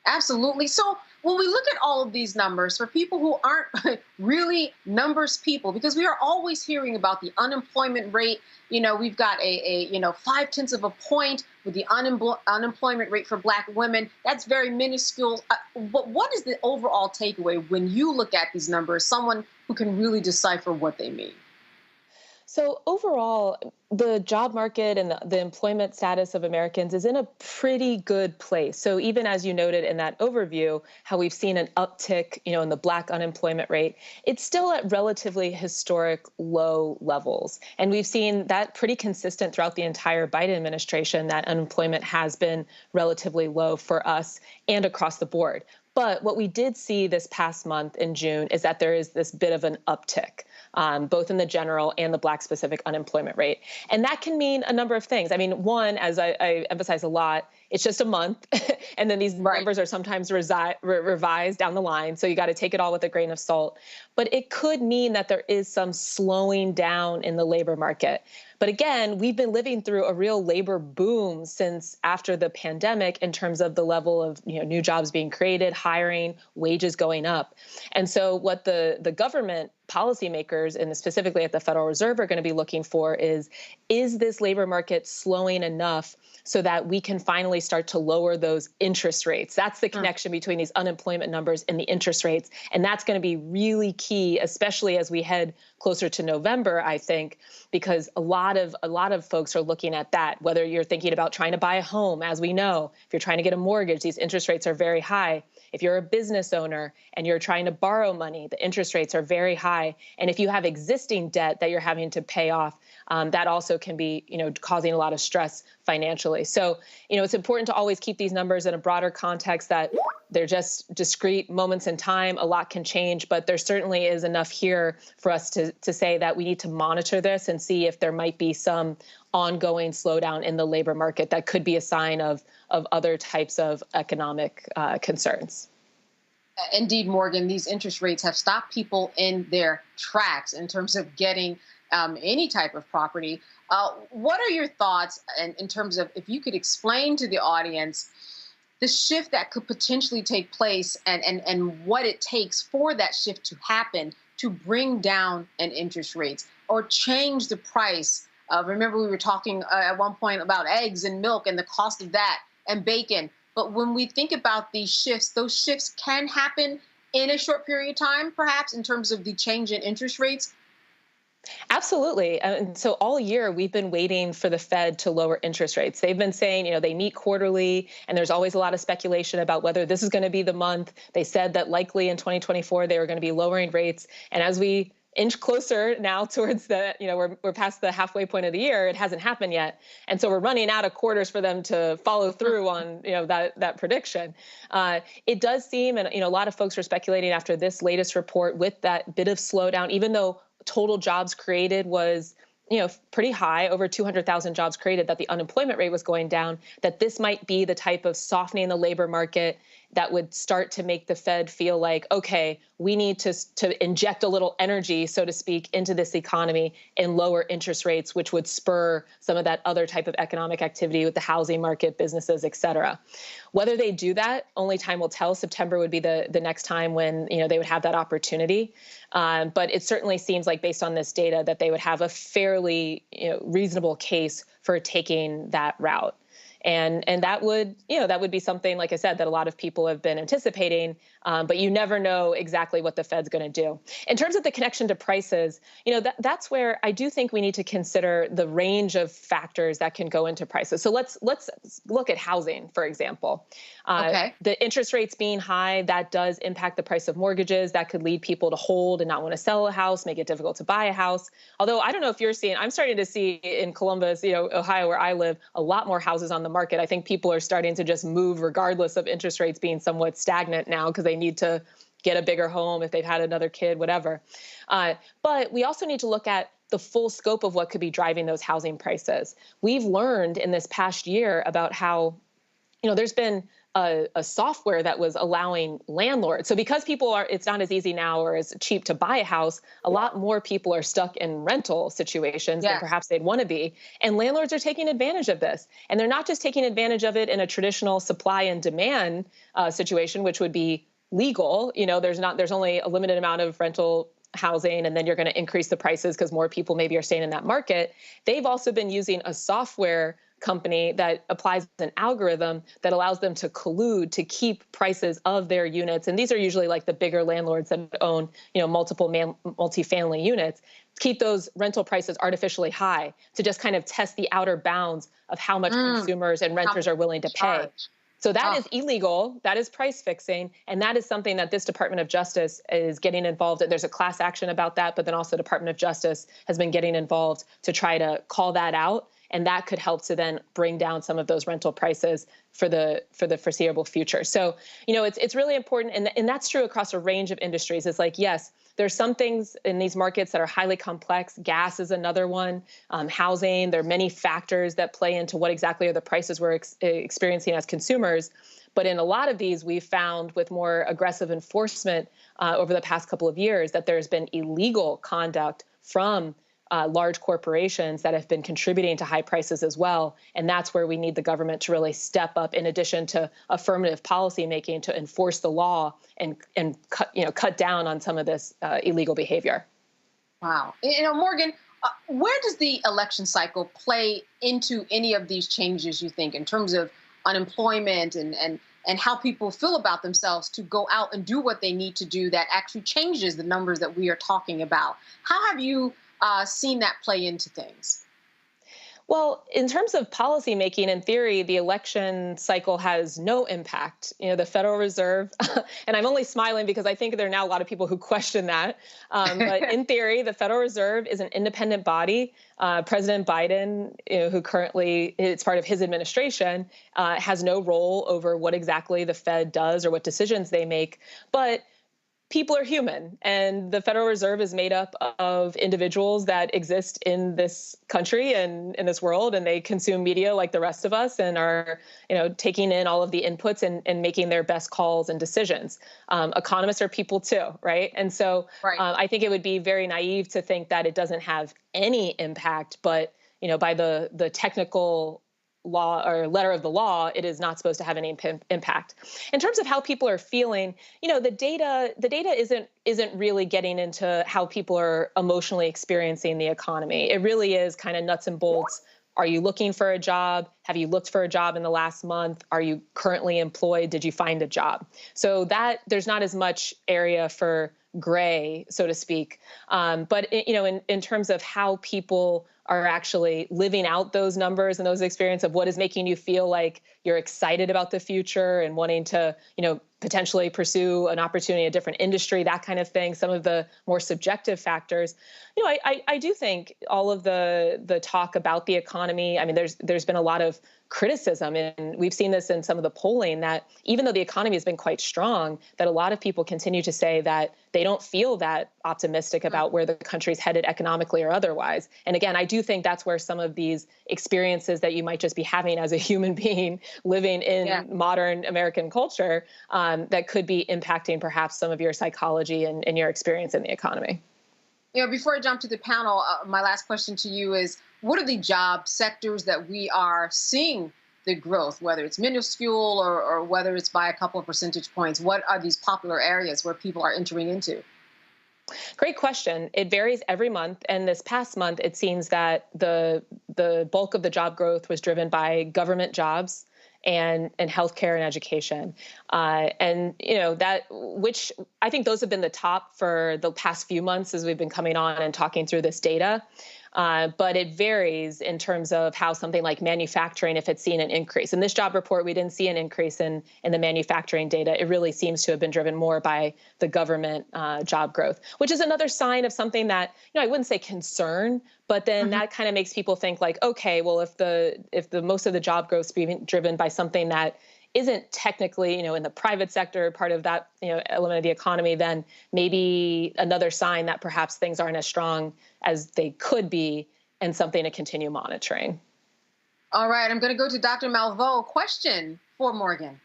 Absolutely. So when we look at all of these numbers, for people who aren't really numbers people, because we are always hearing about the unemployment rate, we've got a 0.5 of a point with the unemployment rate for black women. That's very minuscule. What is the overall takeaway when you look at these numbers, someone who can really decipher what they mean? So overall, the job market and the employment status of Americans is in a pretty good place. So even as you noted in that overview, how we've seen an uptick, in the black unemployment rate, it's still at relatively historic low levels. And we've seen that pretty consistent throughout the entire Biden administration, that unemployment has been relatively low for us and across the board. But what we did see this past month in June is that there is this bit of an uptick, both in the general and the black specific unemployment rate. And that can mean a number of things. I mean, one, as I emphasize a lot, it's just a month. And then these numbers are sometimes revised down the line. So you got to take it all with a grain of salt. But it could mean that there is some slowing down in the labor market. But again, we've been living through a real labor boom since after the pandemic in terms of the level of new jobs being created, hiring, wages going up. And so what the government policymakers, and specifically at the Federal Reserve, are going to be looking for is this labor market slowing enough so that we can finally start to lower those interest rates? That's the connection between these unemployment numbers and the interest rates. And that's going to be really key, especially as we head closer to November, I think, because a lot of folks are looking at that, whether you're thinking about trying to buy a home. As we know, if you're trying to get a mortgage, these interest rates are very high. If you're a business owner and you're trying to borrow money, the interest rates are very high. And if you have existing debt that you're having to pay off, that also can be, causing a lot of stress financially. So, it's important to always keep these numbers in a broader context, that they're just discrete moments in time. A lot can change, but there certainly is enough here for us to say that we need to monitor this and see if there might be some ongoing slowdown in the labor market that could be a sign of other types of economic concerns. Indeed, Morgan, these interest rates have stopped people in their tracks in terms of getting any type of property. What are your thoughts in terms of, if you could explain to the audience the shift that could potentially take place and what it takes for that shift to happen to bring down an interest rates or change the price? Remember, we were talking at one point about eggs and milk and the cost of that and bacon. But when we think about these shifts, those shifts can happen in a short period of time, perhaps, in terms of the change in interest rates. Absolutely. And so all year we've been waiting for the Fed to lower interest rates. They've been saying, they meet quarterly, and there's always a lot of speculation about whether this is going to be the month. They said that likely in 2024 they were going to be lowering rates. And as we inch closer now towards we're past the halfway point of the year, it hasn't happened yet. And so we're running out of quarters for them to follow through on, that prediction. It does seem, and, a lot of folks are speculating after this latest report with that bit of slowdown, even though total jobs created was, pretty high, over 200,000 jobs created, that the unemployment rate was going down, that this might be the type of softening in the labor market that would start to make the Fed feel like, okay, we need to inject a little energy, so to speak, into this economy and lower interest rates, which would spur some of that other type of economic activity with the housing market, businesses, et cetera. Whether they do that, only time will tell. September would be the next time when they would have that opportunity. But it certainly seems like, based on this data, that they would have a fairly reasonable case for taking that route. And that would be something, like I said, that a lot of people have been anticipating, but you never know exactly what the Fed's going to do. In terms of the connection to prices, that's where I do think we need to consider the range of factors that can go into prices. So let's look at housing, for example. Okay. The interest rates being high, that does impact the price of mortgages. That could lead people to hold and not want to sell a house, make it difficult to buy a house. Although I don't know if you're seeing, I'm starting to see in Columbus, Ohio, where I live, a lot more houses on the market. I think people are starting to just move regardless of interest rates being somewhat stagnant now, because they need to get a bigger home if they've had another kid, whatever. But we also need to look at the full scope of what could be driving those housing prices. We've learned in this past year about how, there's been a software that was allowing landlords. So because it's not as easy now or as cheap to buy a house, a lot more people are stuck in rental situations than perhaps they'd want to be. And landlords are taking advantage of this. And they're not just taking advantage of it in a traditional supply and demand situation, which would be legal. There's only a limited amount of rental housing, and then you're going to increase the prices because more people maybe are staying in that market. They've also been using a software company that applies an algorithm that allows them to collude to keep prices of their units. And these are usually like the bigger landlords that own, multiple multifamily units, keep those rental prices artificially high to just kind of test the outer bounds of how much consumers and renters are willing to pay. So that is illegal. That is price fixing. And that is something that this Department of Justice is getting involved in. There's a class action about that, but then also Department of Justice has been getting involved to try to call that out. And that could help to then bring down some of those rental prices for the foreseeable future. So, it's really important. And that's true across a range of industries. It's like, yes, there's some things in these markets that are highly complex. Gas is another one. Housing, there are many factors that play into what exactly are the prices we're experiencing as consumers. But in a lot of these, we've found with more aggressive enforcement over the past couple of years that there's been illegal conduct from large corporations that have been contributing to high prices as well. And that's where we need the government to really step up, in addition to affirmative policy making, to enforce the law and cut down on some of this illegal behavior. Wow. Morgan, where does the election cycle play into any of these changes, you think, in terms of unemployment and how people feel about themselves to go out and do what they need to do that actually changes the numbers that we are talking about? How have you seen that play into things? Well, in terms of policy making, in theory, the election cycle has no impact. The Federal Reserve, and I'm only smiling because I think there are now a lot of people who question that. But in theory, the Federal Reserve is an independent body. President Biden, who currently it's part of his administration, has no role over what exactly the Fed does or what decisions they make. But people are human, and the Federal Reserve is made up of individuals that exist in this country and in this world, and they consume media like the rest of us and are, taking in all of the inputs and making their best calls and decisions. Economists are people too, right? And so I think it would be very naive to think that it doesn't have any impact, but, by the technical law or letter of the law, it is not supposed to have any impact. In terms of how people are feeling, the data isn't really getting into how people are emotionally experiencing the economy. It really is kind of nuts and bolts. Are you looking for a job? Have you looked for a job in the last month? Are you currently employed? Did you find a job? So that there's not as much area for gray, so to speak. But in terms of how people are actually living out those numbers and those experiences of what is making you feel like you're excited about the future and wanting to, potentially pursue an opportunity in a different industry, that kind of thing, some of the more subjective factors. I do think all of the talk about the economy, there's been a lot of criticism, and we've seen this in some of the polling, that even though the economy has been quite strong, that a lot of people continue to say that they don't feel that optimistic about where the country's headed economically or otherwise. And again, I do think that's where some of these experiences that you might just be having as a human being living in modern American culture, that could be impacting perhaps some of your psychology and your experience in the economy. Before I jump to the panel, my last question to you is, what are the job sectors that we are seeing the growth, whether it's minuscule or whether it's by a couple of percentage points? What are these popular areas where people are entering into? Great question. It varies every month. And this past month, it seems that the bulk of the job growth was driven by government jobs and healthcare and education. Which I think those have been the top for the past few months as we've been coming on and talking through this data. But it varies in terms of how something like manufacturing, if it's seen an increase. In this job report, we didn't see an increase in the manufacturing data. It really seems to have been driven more by the government job growth, which is another sign of something that, I wouldn't say concern, but then that kind of makes people think like, okay, well, if the most of the job growth is being driven by something that isn't technically, in the private sector, part of that, element of the economy, then maybe another sign that perhaps things aren't as strong as they could be and something to continue monitoring. All right, I'm going to go to Dr. Malveaux. Question for Morgan.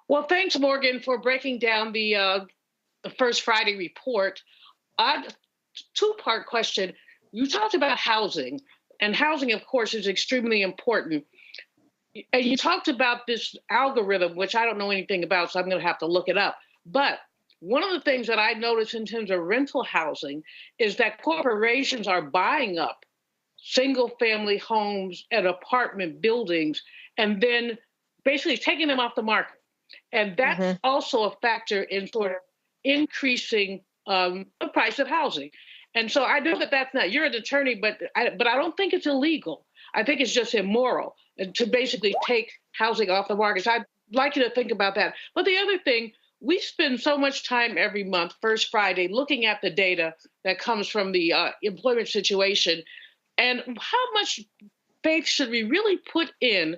Well, thanks, Morgan, for breaking down the First Friday report. Two-part question. You talked about housing, and housing, of course, is extremely important. And you talked about this algorithm, which I don't know anything about, so I'm going to have to look it up. But one of the things that I noticed in terms of rental housing is that corporations are buying up single-family homes and apartment buildings and then basically taking them off the market. And that's also a factor in sort of increasing the price of housing. And so I know that that's not, you're an attorney, but I don't think it's illegal. I think it's just immoral to basically take housing off the market. So I'd like you to think about that. But the other thing, we spend so much time every month, First Friday, looking at the data that comes from the employment situation. And how much faith should we really put in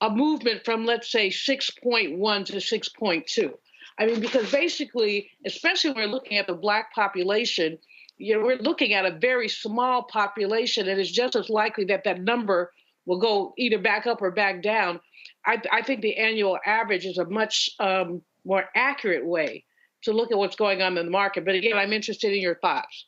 a movement from, let's say, 6.1 to 6.2? I mean, because basically, especially when we're looking at the Black population, we're looking at a very small population, and it's just as likely that that number will go either back up or back down. I think the annual average is a much more accurate way to look at what's going on in the market. But again, I'm interested in your thoughts.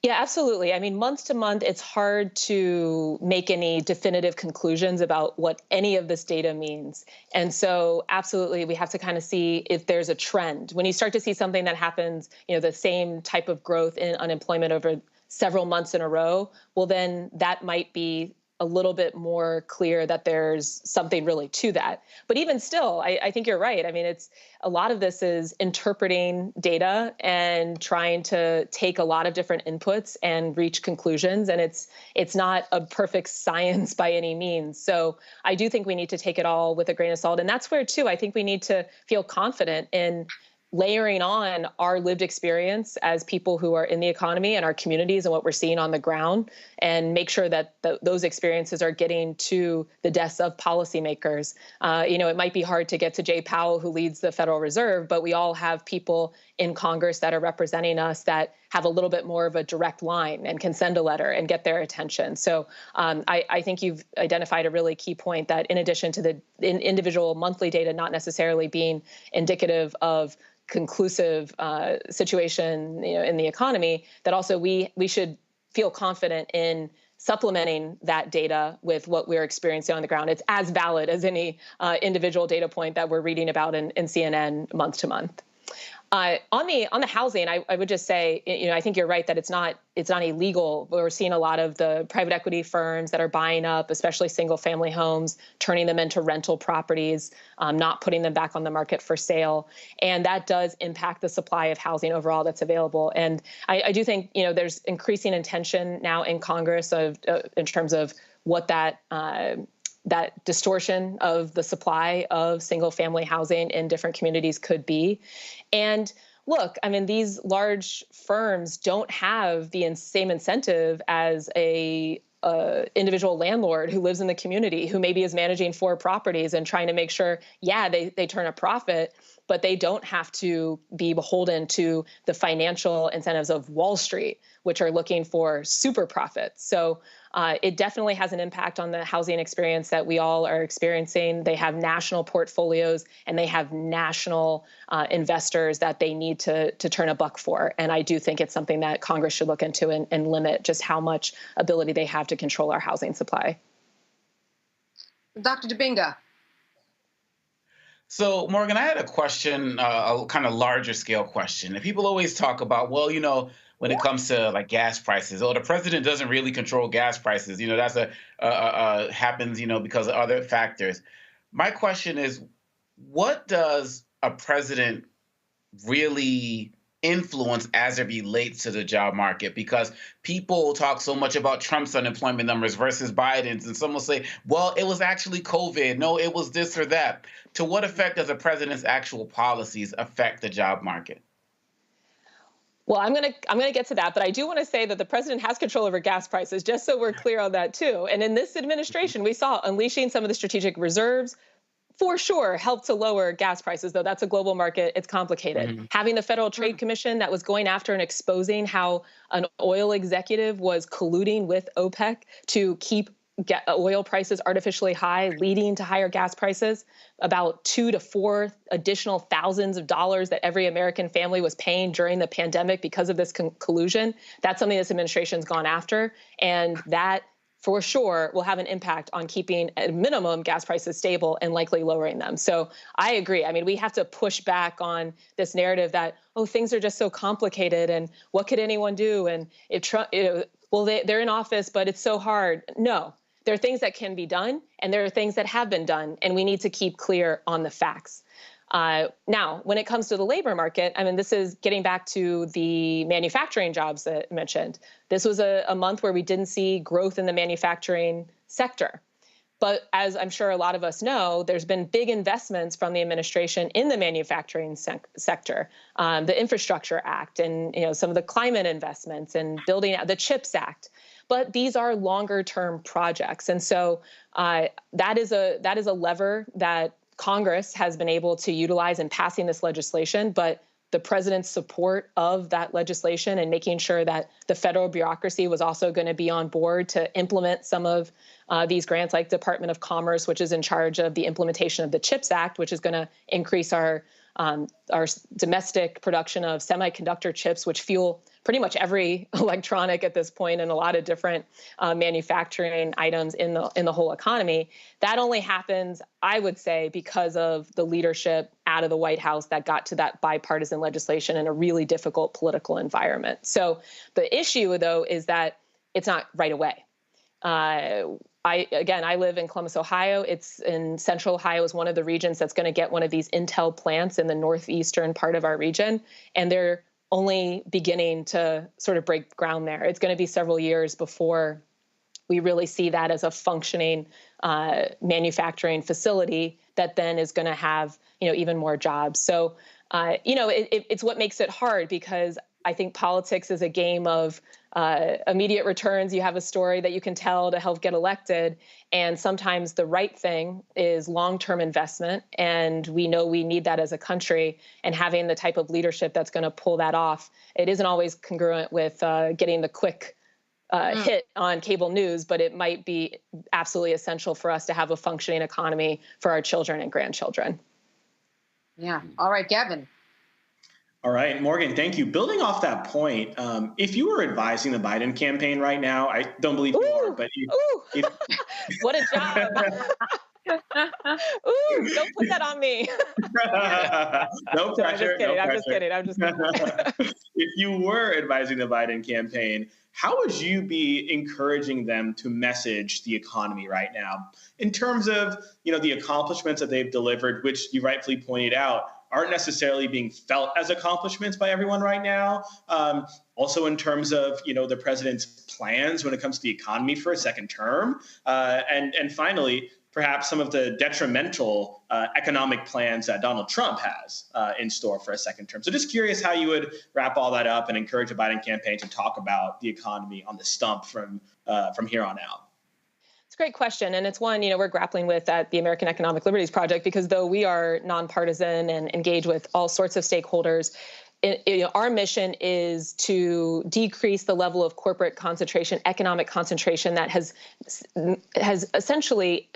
Yeah, absolutely. I mean, month to month, it's hard to make any definitive conclusions about what any of this data means. And so absolutely, we have to kind of see if there's a trend. When you start to see something that happens, the same type of growth in unemployment over several months in a row, well, then that might be a little bit more clear that there's something really to that. But even still, I think you're right. I mean, a lot of this is interpreting data and trying to take a lot of different inputs and reach conclusions. And it's not a perfect science by any means. So I do think we need to take it all with a grain of salt. And that's where, too, I think we need to feel confident in layering on our lived experience as people who are in the economy and our communities and what we're seeing on the ground, and make sure that those experiences are getting to the desks of policymakers. It might be hard to get to Jay Powell, who leads the Federal Reserve, but we all have people in Congress that are representing us that have a little bit more of a direct line and can send a letter and get their attention. So I think you've identified a really key point that in addition to the individual monthly data not necessarily being indicative of conclusive situation in the economy, that also we should feel confident in supplementing that data with what we're experiencing on the ground. It's as valid as any individual data point that we're reading about in CNN month to month. On the housing, I would just say, I think you're right that it's not illegal. We're seeing a lot of the private equity firms that are buying up, especially single family homes, turning them into rental properties, not putting them back on the market for sale. And that does impact the supply of housing overall that's available. And I do think, there's increasing intention now in Congress in terms of what that distortion of the supply of single family housing in different communities could be. And look, I mean, these large firms don't have the same incentive as a individual landlord who lives in the community, who maybe is managing 4 properties and trying to make sure, they turn a profit, but they don't have to be beholden to the financial incentives of Wall Street, which are looking for super profits. So It definitely has an impact on the housing experience that we all are experiencing. They have national portfolios and they have national investors that they need to turn a buck for. And I do think it's something that Congress should look into and limit just how much ability they have to control our housing supply. Dr. Dubinga. So, Morgan, I had a question, a kind of larger scale question. And people always talk about, well, when it comes to like gas prices, the president doesn't really control gas prices. That's happens, because of other factors. My question is, what does a president really influence as it relates to the job market? Because people talk so much about Trump's unemployment numbers versus Biden's, and some will say, well, it was actually COVID. No, it was this or that. To what effect does a president's actual policies affect the job market? Well, I'm gonna get to that, but I do want to say that the president has control over gas prices, just so we're clear on that too. And in this administration, we saw unleashing some of the strategic reserves for sure helped to lower gas prices, though that's a global market. It's complicated. Mm-hmm. Having the Federal Trade Commission that was going after and exposing how an oil executive was colluding with OPEC to keep oil prices artificially high, leading to higher gas prices, about 2 to 4 additional thousands of dollars that every American family was paying during the pandemic because of this collusion. That's something this administration's gone after, and that for sure will have an impact on keeping, at minimum, gas prices stable and likely lowering them. So I agree. I mean, we have to push back on this narrative that, oh, things are just so complicated and what could anyone do? And if Trump, they're in office, but it's so hard. No, there are things that can be done and there are things that have been done, and we need to keep clear on the facts. Now, when it comes to the labor market, I mean, this is getting back to the manufacturing jobs that I mentioned. This was a month where we didn't see growth in the manufacturing sector. But as I'm sure a lot of us know, there's been big investments from the administration in the manufacturing sector, the Infrastructure Act and some of the climate investments and building out the CHIPS Act. But these are longer term projects. And so that is a lever that Congress has been able to utilize in passing this legislation, but the president's support of that legislation and making sure that the federal bureaucracy was also going to be on board to implement some of these grants, like Department of Commerce, which is in charge of the implementation of the CHIPS Act, which is going to increase our domestic production of semiconductor chips, which fuel pretty much every electronic at this point and a lot of different manufacturing items in the whole economy. That only happens, I would say, because of the leadership out of the White House that got to that bipartisan legislation in a really difficult political environment. So the issue, though, is that it's not right away. I live in Columbus, Ohio. It's in Central Ohio is one of the regions that's going to get one of these Intel plants in the northeastern part of our region. And they're only beginning to sort of break ground there. It's going to be several years before we really see that as a functioning manufacturing facility that then is going to have, even more jobs. So, it's what makes it hard, because I think politics is a game of immediate returns. You have a story that you can tell to help get elected. And sometimes the right thing is long-term investment. And we know we need that as a country. And having the type of leadership that's going to pull that off, it isn't always congruent with getting the quick hit on cable news, but it might be absolutely essential for us to have a functioning economy for our children and grandchildren. Yeah. All right, Gavin. All right, Morgan, thank you. Building off that point, if you were advising the Biden campaign right now, I don't believe you are, but what a job. Don't put that on me. No pressure. I'm just kidding. If you were advising the Biden campaign, how would you be encouraging them to message the economy right now in terms of, the accomplishments that they've delivered, which you rightfully pointed out aren't necessarily being felt as accomplishments by everyone right now. Also in terms of, the president's plans when it comes to the economy for a second term. And finally, perhaps some of the detrimental economic plans that Donald Trump has in store for a second term. So just curious how you would wrap all that up and encourage the Biden campaign to talk about the economy on the stump from here on out. It's a great question. And it's one, we're grappling with at the American Economic Liberties Project, because though we are nonpartisan and engage with all sorts of stakeholders, our mission is to decrease the level of corporate concentration, economic concentration that has essentially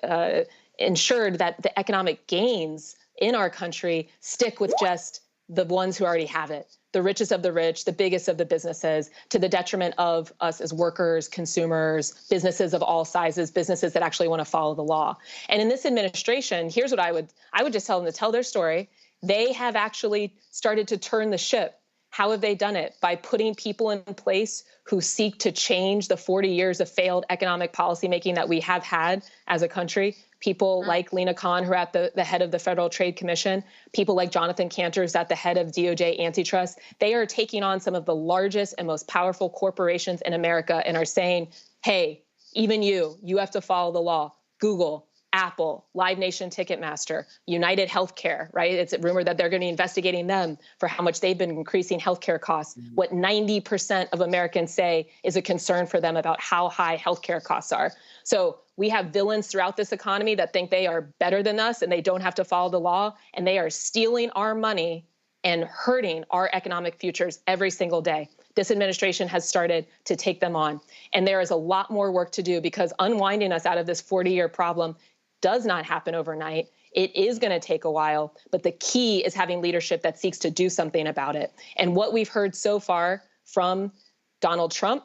ensured that the economic gains in our country stick with just the ones who already have it, the richest of the rich, the biggest of the businesses, to the detriment of us as workers, consumers, businesses of all sizes, businesses that actually want to follow the law. And in this administration, here's what I would just tell them to tell their story. They have actually started to turn the ship. How have they done it? By putting people in place who seek to change the 40 years of failed economic policymaking that we have had as a country. People like Lena Khan, who are at the head of the Federal Trade Commission, people like Jonathan Cantor, who's at the head of DOJ antitrust. They are taking on some of the largest and most powerful corporations in America and are saying, hey, even you have to follow the law. Google, Apple, Live Nation Ticketmaster, United Healthcare, right? It's rumored that they're going to be investigating them for how much they've been increasing healthcare costs. What 90% of Americans say is a concern for them about how high healthcare costs are. So we have villains throughout this economy that think they are better than us and they don't have to follow the law, and they are stealing our money and hurting our economic futures every single day. This administration has started to take them on. And there is a lot more work to do, because unwinding us out of this 40-year problem does not happen overnight. It is going to take a while, but the key is having leadership that seeks to do something about it. And what we've heard so far from Donald Trump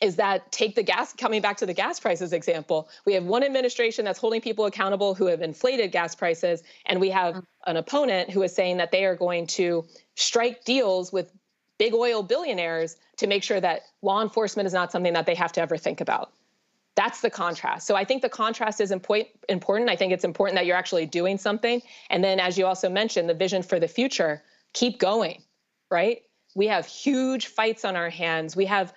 is that, coming back to the gas prices example, we have one administration that's holding people accountable who have inflated gas prices, and we have an opponent who is saying that they are going to strike deals with big oil billionaires to make sure that law enforcement is not something that they have to ever think about. That's the contrast. So I think the contrast is important. I think it's important that you're actually doing something. And then, as you also mentioned, the vision for the future, keep going, right? We have huge fights on our hands. We have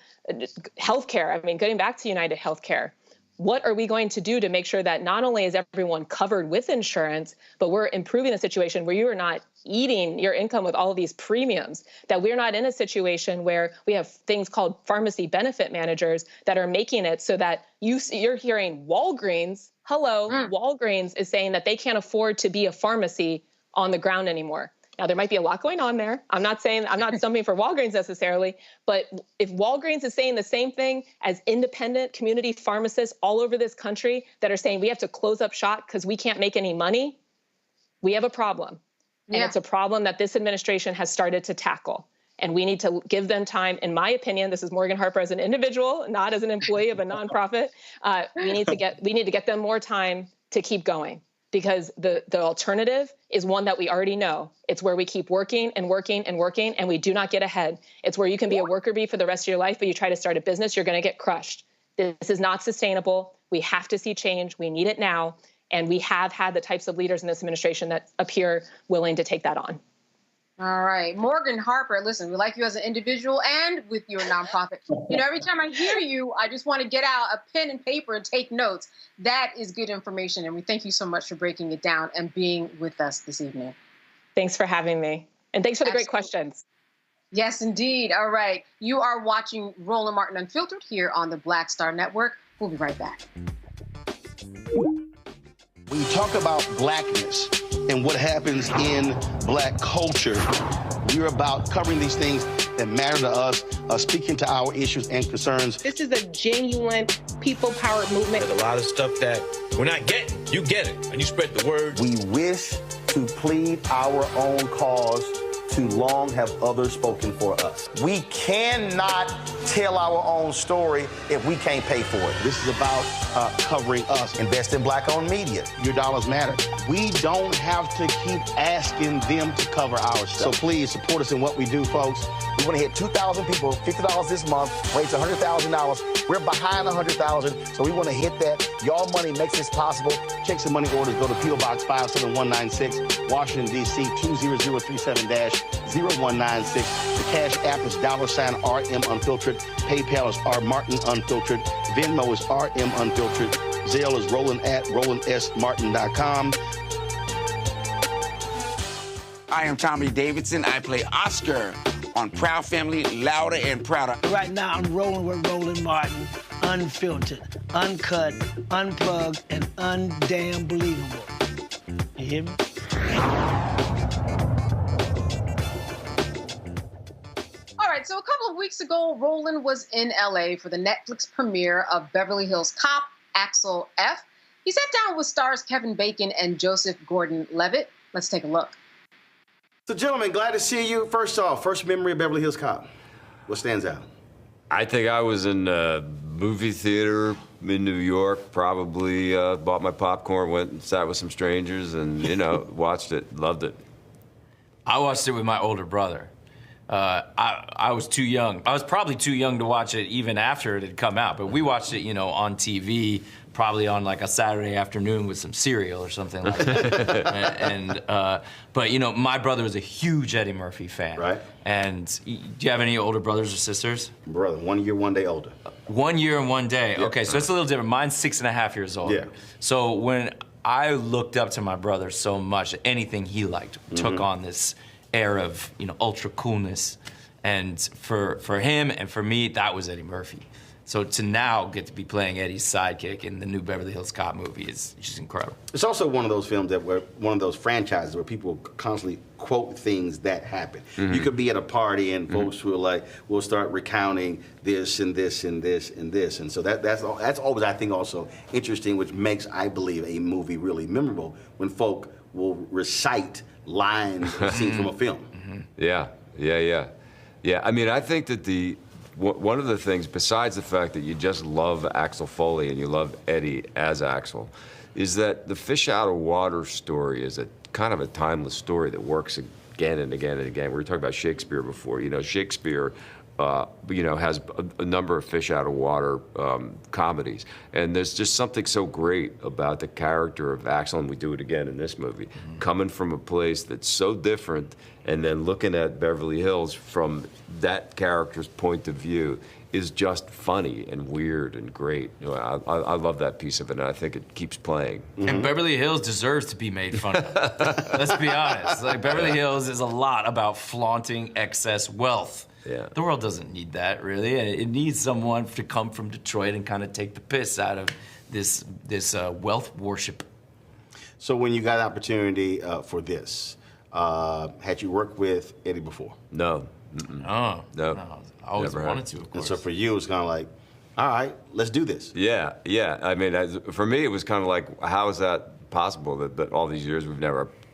healthcare. I mean, getting back to United Healthcare, what are we going to do to make sure that not only is everyone covered with insurance, but we're improving the situation where you are not eating your income with all of these premiums, that we're not in a situation where we have things called pharmacy benefit managers that are making it so that you're hearing Walgreens, Walgreens is saying that they can't afford to be a pharmacy on the ground anymore. Now, there might be a lot going on there. I'm not stumping for Walgreens necessarily, but if Walgreens is saying the same thing as independent community pharmacists all over this country that are saying we have to close up shop because we can't make any money, we have a problem. And it's a problem that this administration has started to tackle. And we need to give them time. In my opinion, this is Morgan Harper as an individual, not as an employee of a nonprofit. We need to get them more time to keep going. Because the alternative is one that we already know. It's where we keep working and working and working, and we do not get ahead. It's where you can be a worker bee for the rest of your life, but you try to start a business, you're going to get crushed. This is not sustainable. We have to see change. We need it now. And we have had the types of leaders in this administration that appear willing to take that on. All right. Morgan Harper, listen, we like you as an individual and with your nonprofit. You know, every time I hear you, I just want to get out a pen and paper and take notes. That is good information. And we thank you so much for breaking it down and being with us this evening. Thanks for having me. And thanks for the great questions. Yes, indeed. All right. You are watching Roland Martin Unfiltered here on the Black Star Network. We'll be right back. When you talk about blackness and what happens in black culture, we're about covering these things that matter to us, speaking to our issues and concerns. This is a genuine people-powered movement. There's a lot of stuff that we're not getting. You get it, and you spread the word. We wish to plead our own cause. Too long have others spoken for us. We cannot tell our own story if we can't pay for it. This is about covering us. Invest in black-owned media. Your dollars matter. We don't have to keep asking them to cover our stuff. So please support us in what we do, folks. We want to hit 2,000 people, $50 this month, raise $100,000. We're behind 100,000, so we want to hit that. Y'all money makes this possible. Checks and money orders go to P.O. Box 57196, Washington, D.C. 20037-0196. The Cash App is $RM Unfiltered. PayPal is R Martin Unfiltered. Venmo is RM Unfiltered. Zelle is Roland@RolandSMartin.com. I am Tommy Davidson. I play Oscar on Proud Family, Louder and Prouder. Right now, I'm rolling with Roland Martin, unfiltered, uncut, unplugged, and undamn believable. You hear me? right, so a couple of weeks ago, Roland was in LA for the Netflix premiere of Beverly Hills Cop, Axel F. He sat down with stars Kevin Bacon and Joseph Gordon-Levitt. Let's take a look. So, gentlemen, glad to see you. First off, first memory of Beverly Hills Cop. What stands out? I think I was in a movie theater in New York, probably bought my popcorn, went and sat with some strangers and, you know, watched it, loved it. I watched it with my older brother. I was too young. I was probably too young to watch it even after it had come out, but we watched it, you know, on TV, probably on like a Saturday afternoon with some cereal or something like that. But you know, my brother was a huge Eddie Murphy fan. Right. And do you have any older brothers or sisters? Brother, 1 year, 1 day older. 1 year and 1 day. Yeah. Okay, so it's a little different. Mine's 6.5 years older. Yeah. So when I looked up to my brother so much, that anything he liked took on this air of, you know, ultra coolness. And for him and for me, that was Eddie Murphy. So to now get to be playing Eddie's sidekick in the new Beverly Hills Cop movie is just incredible. It's also one of those films that were one of those franchises where people constantly quote things that happen. You could be at a party and folks will start recounting this and this and this and this. And so that's always, I think, also interesting, which makes, I believe, a movie really memorable when folk will recite lines or scenes from a film. Yeah. I mean, I think that one of the things, besides the fact that you just love Axel Foley and you love Eddie as Axel, is that the fish out of water story is a kind of a timeless story that works again and again and again. We were talking about Shakespeare before. You know, Shakespeare, you know, has a number of fish out of water comedies, and there's just something so great about the character of Axel, and we do it again in this movie, coming from a place that's so different, and then looking at Beverly Hills from that character's point of view is just funny and weird and great. You know, I love that piece of it, and I think it keeps playing. And Beverly Hills deserves to be made fun of. Let's be honest. Like, Beverly Hills is a lot about flaunting excess wealth. Yeah. The world doesn't need that, really. It needs someone to come from Detroit and kind of take the piss out of this wealth worship. So when you got an opportunity for this, had you worked with Eddie before? No. No. I always Never wanted had. to, of And course. so for you, it's kind of like, all right, let's do this. Yeah. I mean, for me, it was kind of like, how is that possible that all these years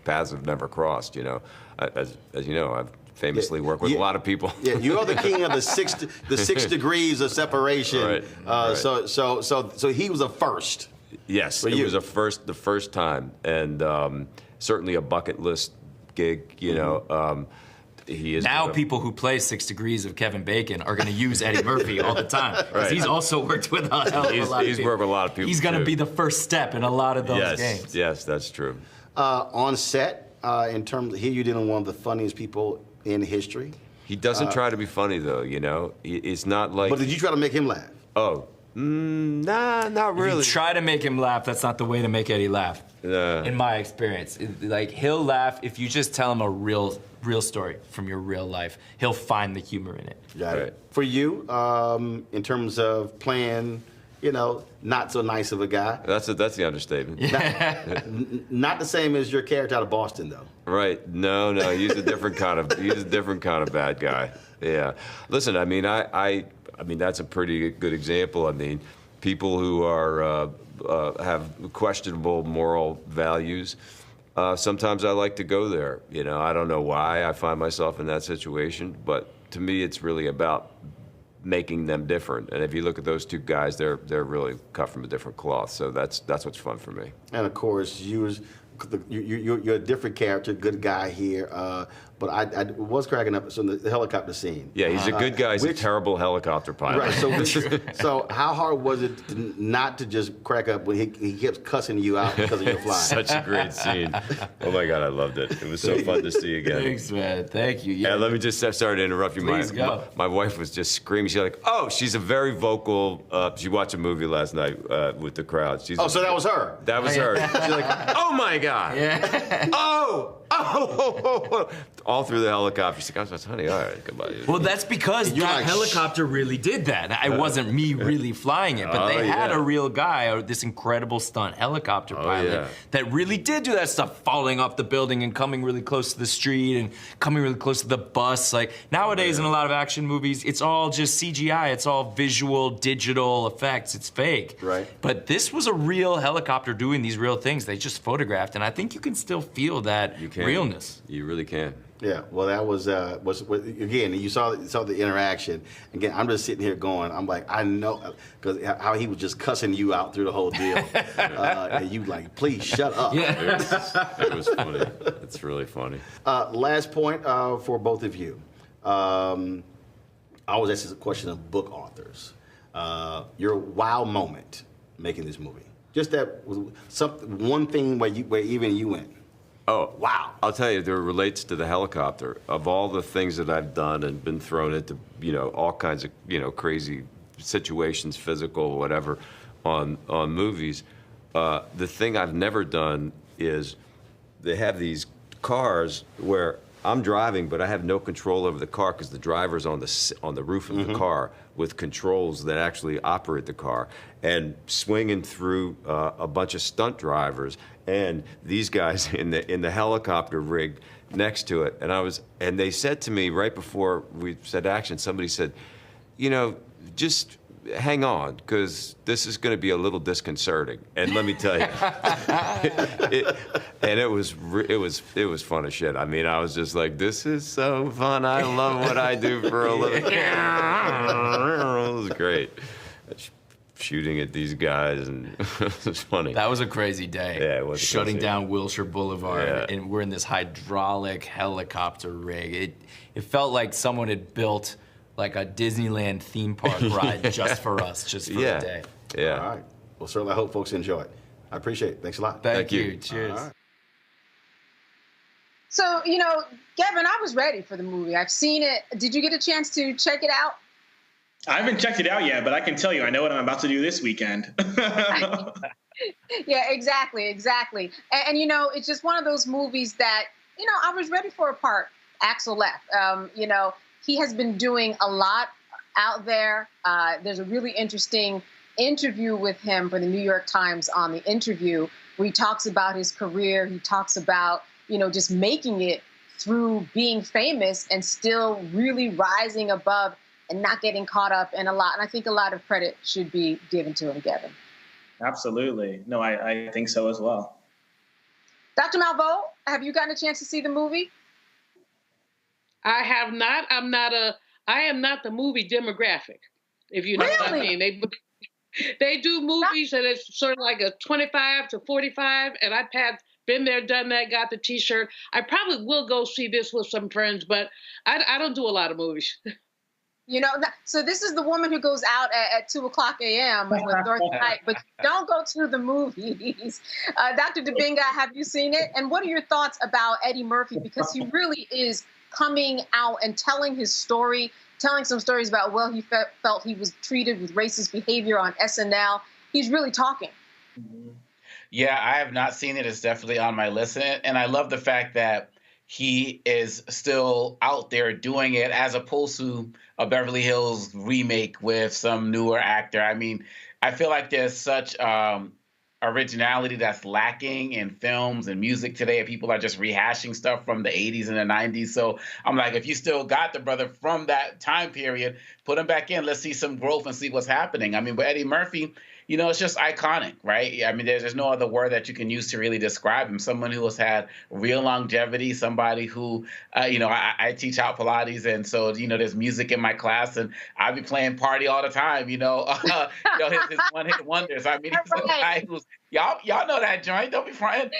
paths have never crossed, you know? As you know, I've famously worked with a lot of people. Yeah, you are the king of the six degrees of separation. Right. So he was a first. Yes, it was the first time, and certainly a bucket list gig, you know. He is now people who play 6 Degrees of Kevin Bacon are going to use Eddie Murphy all the time. Because he's also worked with a hell of a lot of people. He's worked with a lot of people, He's going to be the first step in a lot of those games. Yes, that's true. On set, in terms of, here you're dealing with one of the funniest people in history. He doesn't try to be funny, though, you know? It's not like... But did you try to make him laugh? Oh, nah, not really. If you try to make him laugh, that's not the way to make Eddie laugh. In my experience. Like, he'll laugh if you just tell him a real story from your real life. He'll find the humor in it. Got it. For you, in terms of playing, you know, not so nice of a guy. That's the understatement. Not the same as your character out of Boston, though. Right. No, he's a different kind of bad guy. Yeah. Listen, I mean, I mean that's a pretty good example. I mean, people who are have questionable moral values. Sometimes I like to go there. You know, I don't know why I find myself in that situation, but to me, it's really about making them different. And if you look at those two guys, they're really cut from a different cloth. So that's what's fun for me. And of course, you're a different character, good guy here. But I was cracking up on the helicopter scene. Yeah, he's a good guy. He's a terrible helicopter pilot. Right. So how hard was it not to just crack up when he kept cussing you out because of your flying? Such a great scene. Oh my God, I loved it. It was so fun to see again. Thanks, man. Thank you. Yeah. Let me just sorry to interrupt you. Please go. My wife was just screaming. She's like, oh, she's a very vocal. She watched a movie last night with the crowd. So that was her. That was her. She's like, oh my God. Yeah. Oh. all through the helicopter. She's like, honey, all right, goodbye. Well, that's because that helicopter really did that. It wasn't me really flying it, but they had a real guy, this incredible stunt helicopter pilot that really did do that stuff, falling off the building and coming really close to the street and coming really close to the bus. Like nowadays in a lot of action movies, it's all just CGI. It's all visual, digital effects. It's fake. Right. But this was a real helicopter doing these real things. They just photographed, and I think you can still feel that realness. You really can. Yeah, well, that was again. You saw the interaction. Again, I'm just sitting here going, I'm like, I know, because how he was just cussing you out through the whole deal, and you like, please shut up. Yeah, it was funny. It's really funny. Last point for both of you. I always ask this question of book authors. Your wow moment making this movie. Just that one thing where even you went, oh, wow. I'll tell you, there relates to the helicopter. Of all the things that I've done and been thrown into, all kinds of, crazy situations, physical, whatever, on movies, the thing I've never done is they have these cars where I'm driving, but I have no control over the car because the driver's on the roof of the car with controls that actually operate the car, and swinging through a bunch of stunt drivers and these guys in the helicopter rig next to it. And they said to me right before we said action, somebody said, just hang on, because this is going to be a little disconcerting. And let me tell you, it was fun as shit. I mean, I was just like, this is so fun. I love what I do for a living. It was great. Shooting at these guys, and it was funny. That was a crazy day. Yeah, it was. Shutting down Wilshire Boulevard, and we're in this hydraulic helicopter rig. It felt like someone had built like a Disneyland theme park ride just for us, just for the day. Yeah. All right. Well, certainly I hope folks enjoy it. I appreciate it. Thanks a lot. Thank you. Cheers. All right. So, Gavin, I was ready for the movie. I've seen it. Did you get a chance to check it out? I haven't checked it out yet, but I can tell you, I know what I'm about to do this weekend. Yeah, exactly. And it's just one of those movies that, I was ready for a part. Axel left. He has been doing a lot out there. There's a really interesting interview with him for the New York Times on The Interview, where he talks about his career. He talks about, just making it through being famous and still really rising above and not getting caught up in a lot. And I think a lot of credit should be given to him, Gavin. Absolutely. No, I think so as well. Dr. Malveaux, have you gotten a chance to see the movie? I have not. I am not the movie demographic, if you know what I mean. They do movies and it's sort of like a 25 to 45, and I've been there, done that, got the T-shirt. I probably will go see this with some friends, but I don't do a lot of movies. So this is the woman who goes out at 2:00 a.m. with Dorothy Knight, but don't go to the movies. Dr. Debinga, have you seen it? And what are your thoughts about Eddie Murphy? Because he really is coming out and telling his story, telling some stories about, he felt he was treated with racist behavior on SNL. He's really talking. Yeah, I have not seen it. It's definitely on my list. And I love the fact that he is still out there doing it as opposed to a Beverly Hills remake with some newer actor. I mean, I feel like there's such originality that's lacking in films and music today, and people are just rehashing stuff from the 80s and the 90s. So I'm like, if you still got the brother from that time period, put him back in. Let's see some growth and see what's happening. I mean, with Eddie Murphy, it's just iconic, right? I mean, there's no other word that you can use to really describe him. Someone who has had real longevity, somebody who, I teach out Pilates, and so, there's music in my class, and I be playing Party all the time, his one-hit wonders. I mean, he's a guy who's, y'all know that joint, don't be fronting,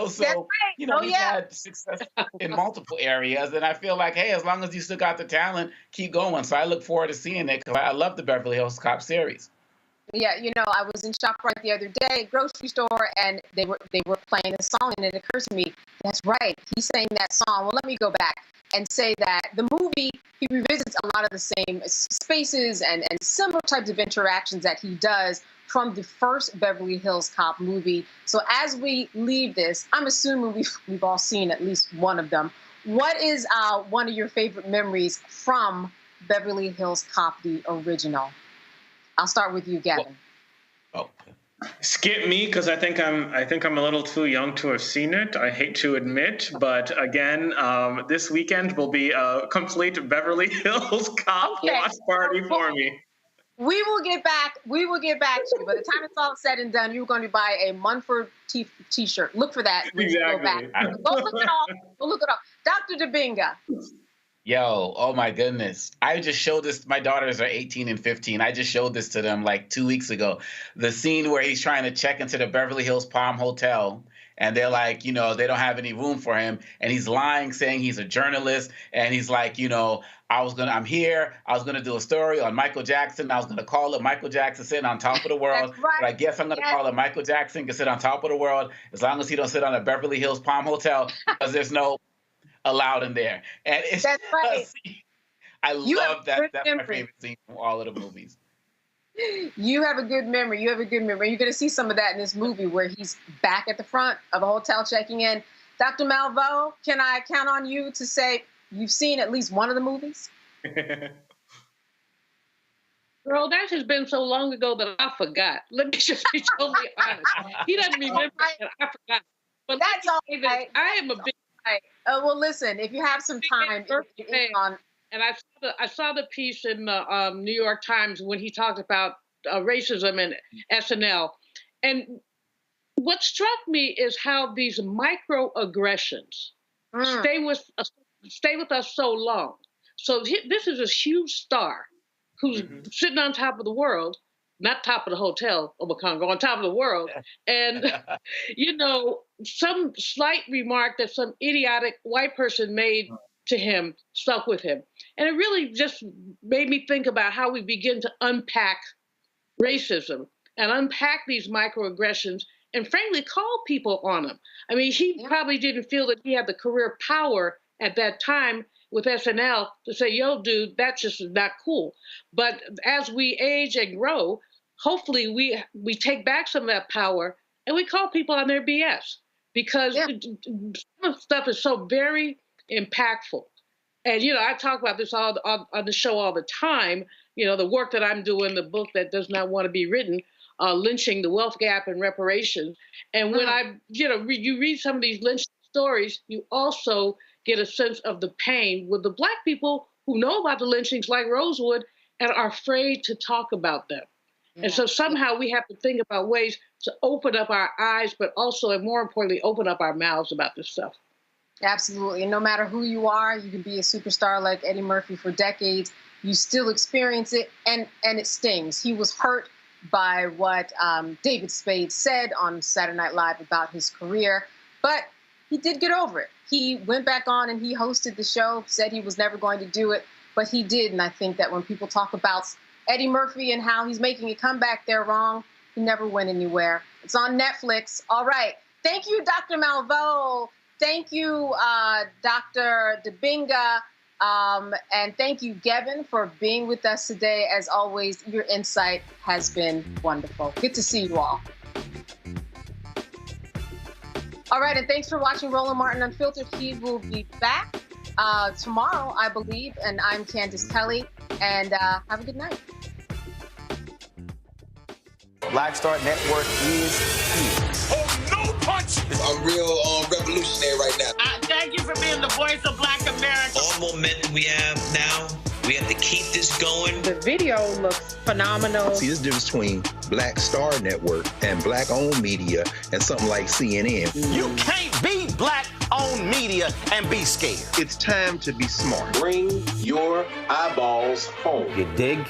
so, he's had success in multiple areas, and I feel like, hey, as long as you still got the talent, keep going. So I look forward to seeing it, because I love the Beverly Hills Cop series. Yeah, I was in ShopRite the other day, grocery store, and they were playing a song, and it occurs to me, that's right, he sang that song. Well, let me go back and say that the movie, he revisits a lot of the same spaces and similar types of interactions that he does from the first Beverly Hills Cop movie. So as we leave this, I'm assuming we've all seen at least one of them. What is one of your favorite memories from Beverly Hills Cop, the original? I'll start with you, Gavin. Skip me, because I think I'm a little too young to have seen it. I hate to admit, but again, this weekend will be a complete Beverly Hills Cop watch party for me. We will get back to you. By the time it's all said and done, you're going to buy a Munford t-shirt. Look for that when you go back. Go look it up. Go look it up. Dr. Dibinga. Yo, oh my goodness. I just showed this. My daughters are 18 and 15. I just showed this to them like 2 weeks ago. The scene where he's trying to check into the Beverly Hills Palm Hotel, and they're like, they don't have any room for him. And he's lying, saying he's a journalist. And he's like, I'm here. I was going to do a story on Michael Jackson. I was going to call it Michael Jackson sitting on top of the world. That's right. But I guess I'm going to call it Michael Jackson can sit on top of the world as long as he don't sit on a Beverly Hills Palm Hotel, because there's no allowed in there. And it's that's right. I love that. That's my favorite scene from all of the movies. You have a good memory. You're going to see some of that in this movie where he's back at the front of a hotel checking in. Dr. Malveaux, can I count on you to say you've seen at least one of the movies? Girl, that has been so long ago that I forgot. Let me just be totally honest. He doesn't remember, and I forgot. But that's all right. I am a big. Well, listen, if you have some time, and I saw the piece in the New York Times when he talked about racism and SNL. And what struck me is how these microaggressions stay with us so long. So this is a huge star who's sitting on top of the world, not top of the hotel, Obakongo, on top of the world. And, some slight remark that some idiotic white person made to him stuck with him. And it really just made me think about how we begin to unpack racism and unpack these microaggressions and frankly call people on them. I mean, he probably didn't feel that he had the career power at that time with SNL to say, yo, dude, that's just not cool. But as we age and grow, hopefully we take back some of that power and we call people on their BS, because some stuff is so very impactful. And, I talk about this all on the show all the time, the work that I'm doing, the book that does not want to be written, Lynching, the Wealth Gap and Reparations. And when you read some of these lynching stories, you also get a sense of the pain with the Black people who know about the lynchings like Rosewood and are afraid to talk about them. And so somehow we have to think about ways to open up our eyes, but also, and more importantly, open up our mouths about this stuff. Absolutely. And no matter who you are, you can be a superstar like Eddie Murphy for decades. You still experience it, and it stings. He was hurt by what David Spade said on Saturday Night Live about his career, but he did get over it. He went back on and he hosted the show, said he was never going to do it, but he did. And I think that when people talk about Eddie Murphy and how he's making a comeback, they're wrong. He never went anywhere. It's on Netflix. All right. Thank you, Dr. Malveaux. Thank you, Dr. Dibinga. And thank you, Gavin, for being with us today. As always, your insight has been wonderful. Good to see you all. All right, and thanks for watching Roland Martin Unfiltered. He will be back tomorrow, I believe. And I'm Candace Kelly. And have a good night. Black Star Network is here. Oh, no punch! I'm real revolutionary right now. Thank you for being the voice of Black America. All momentum we have now, we have to keep this going. The video looks phenomenal. See, this difference between Black Star Network and Black-owned media and something like CNN. You can't be Black-owned media and be scared. It's time to be smart. Bring your eyeballs home. You dig?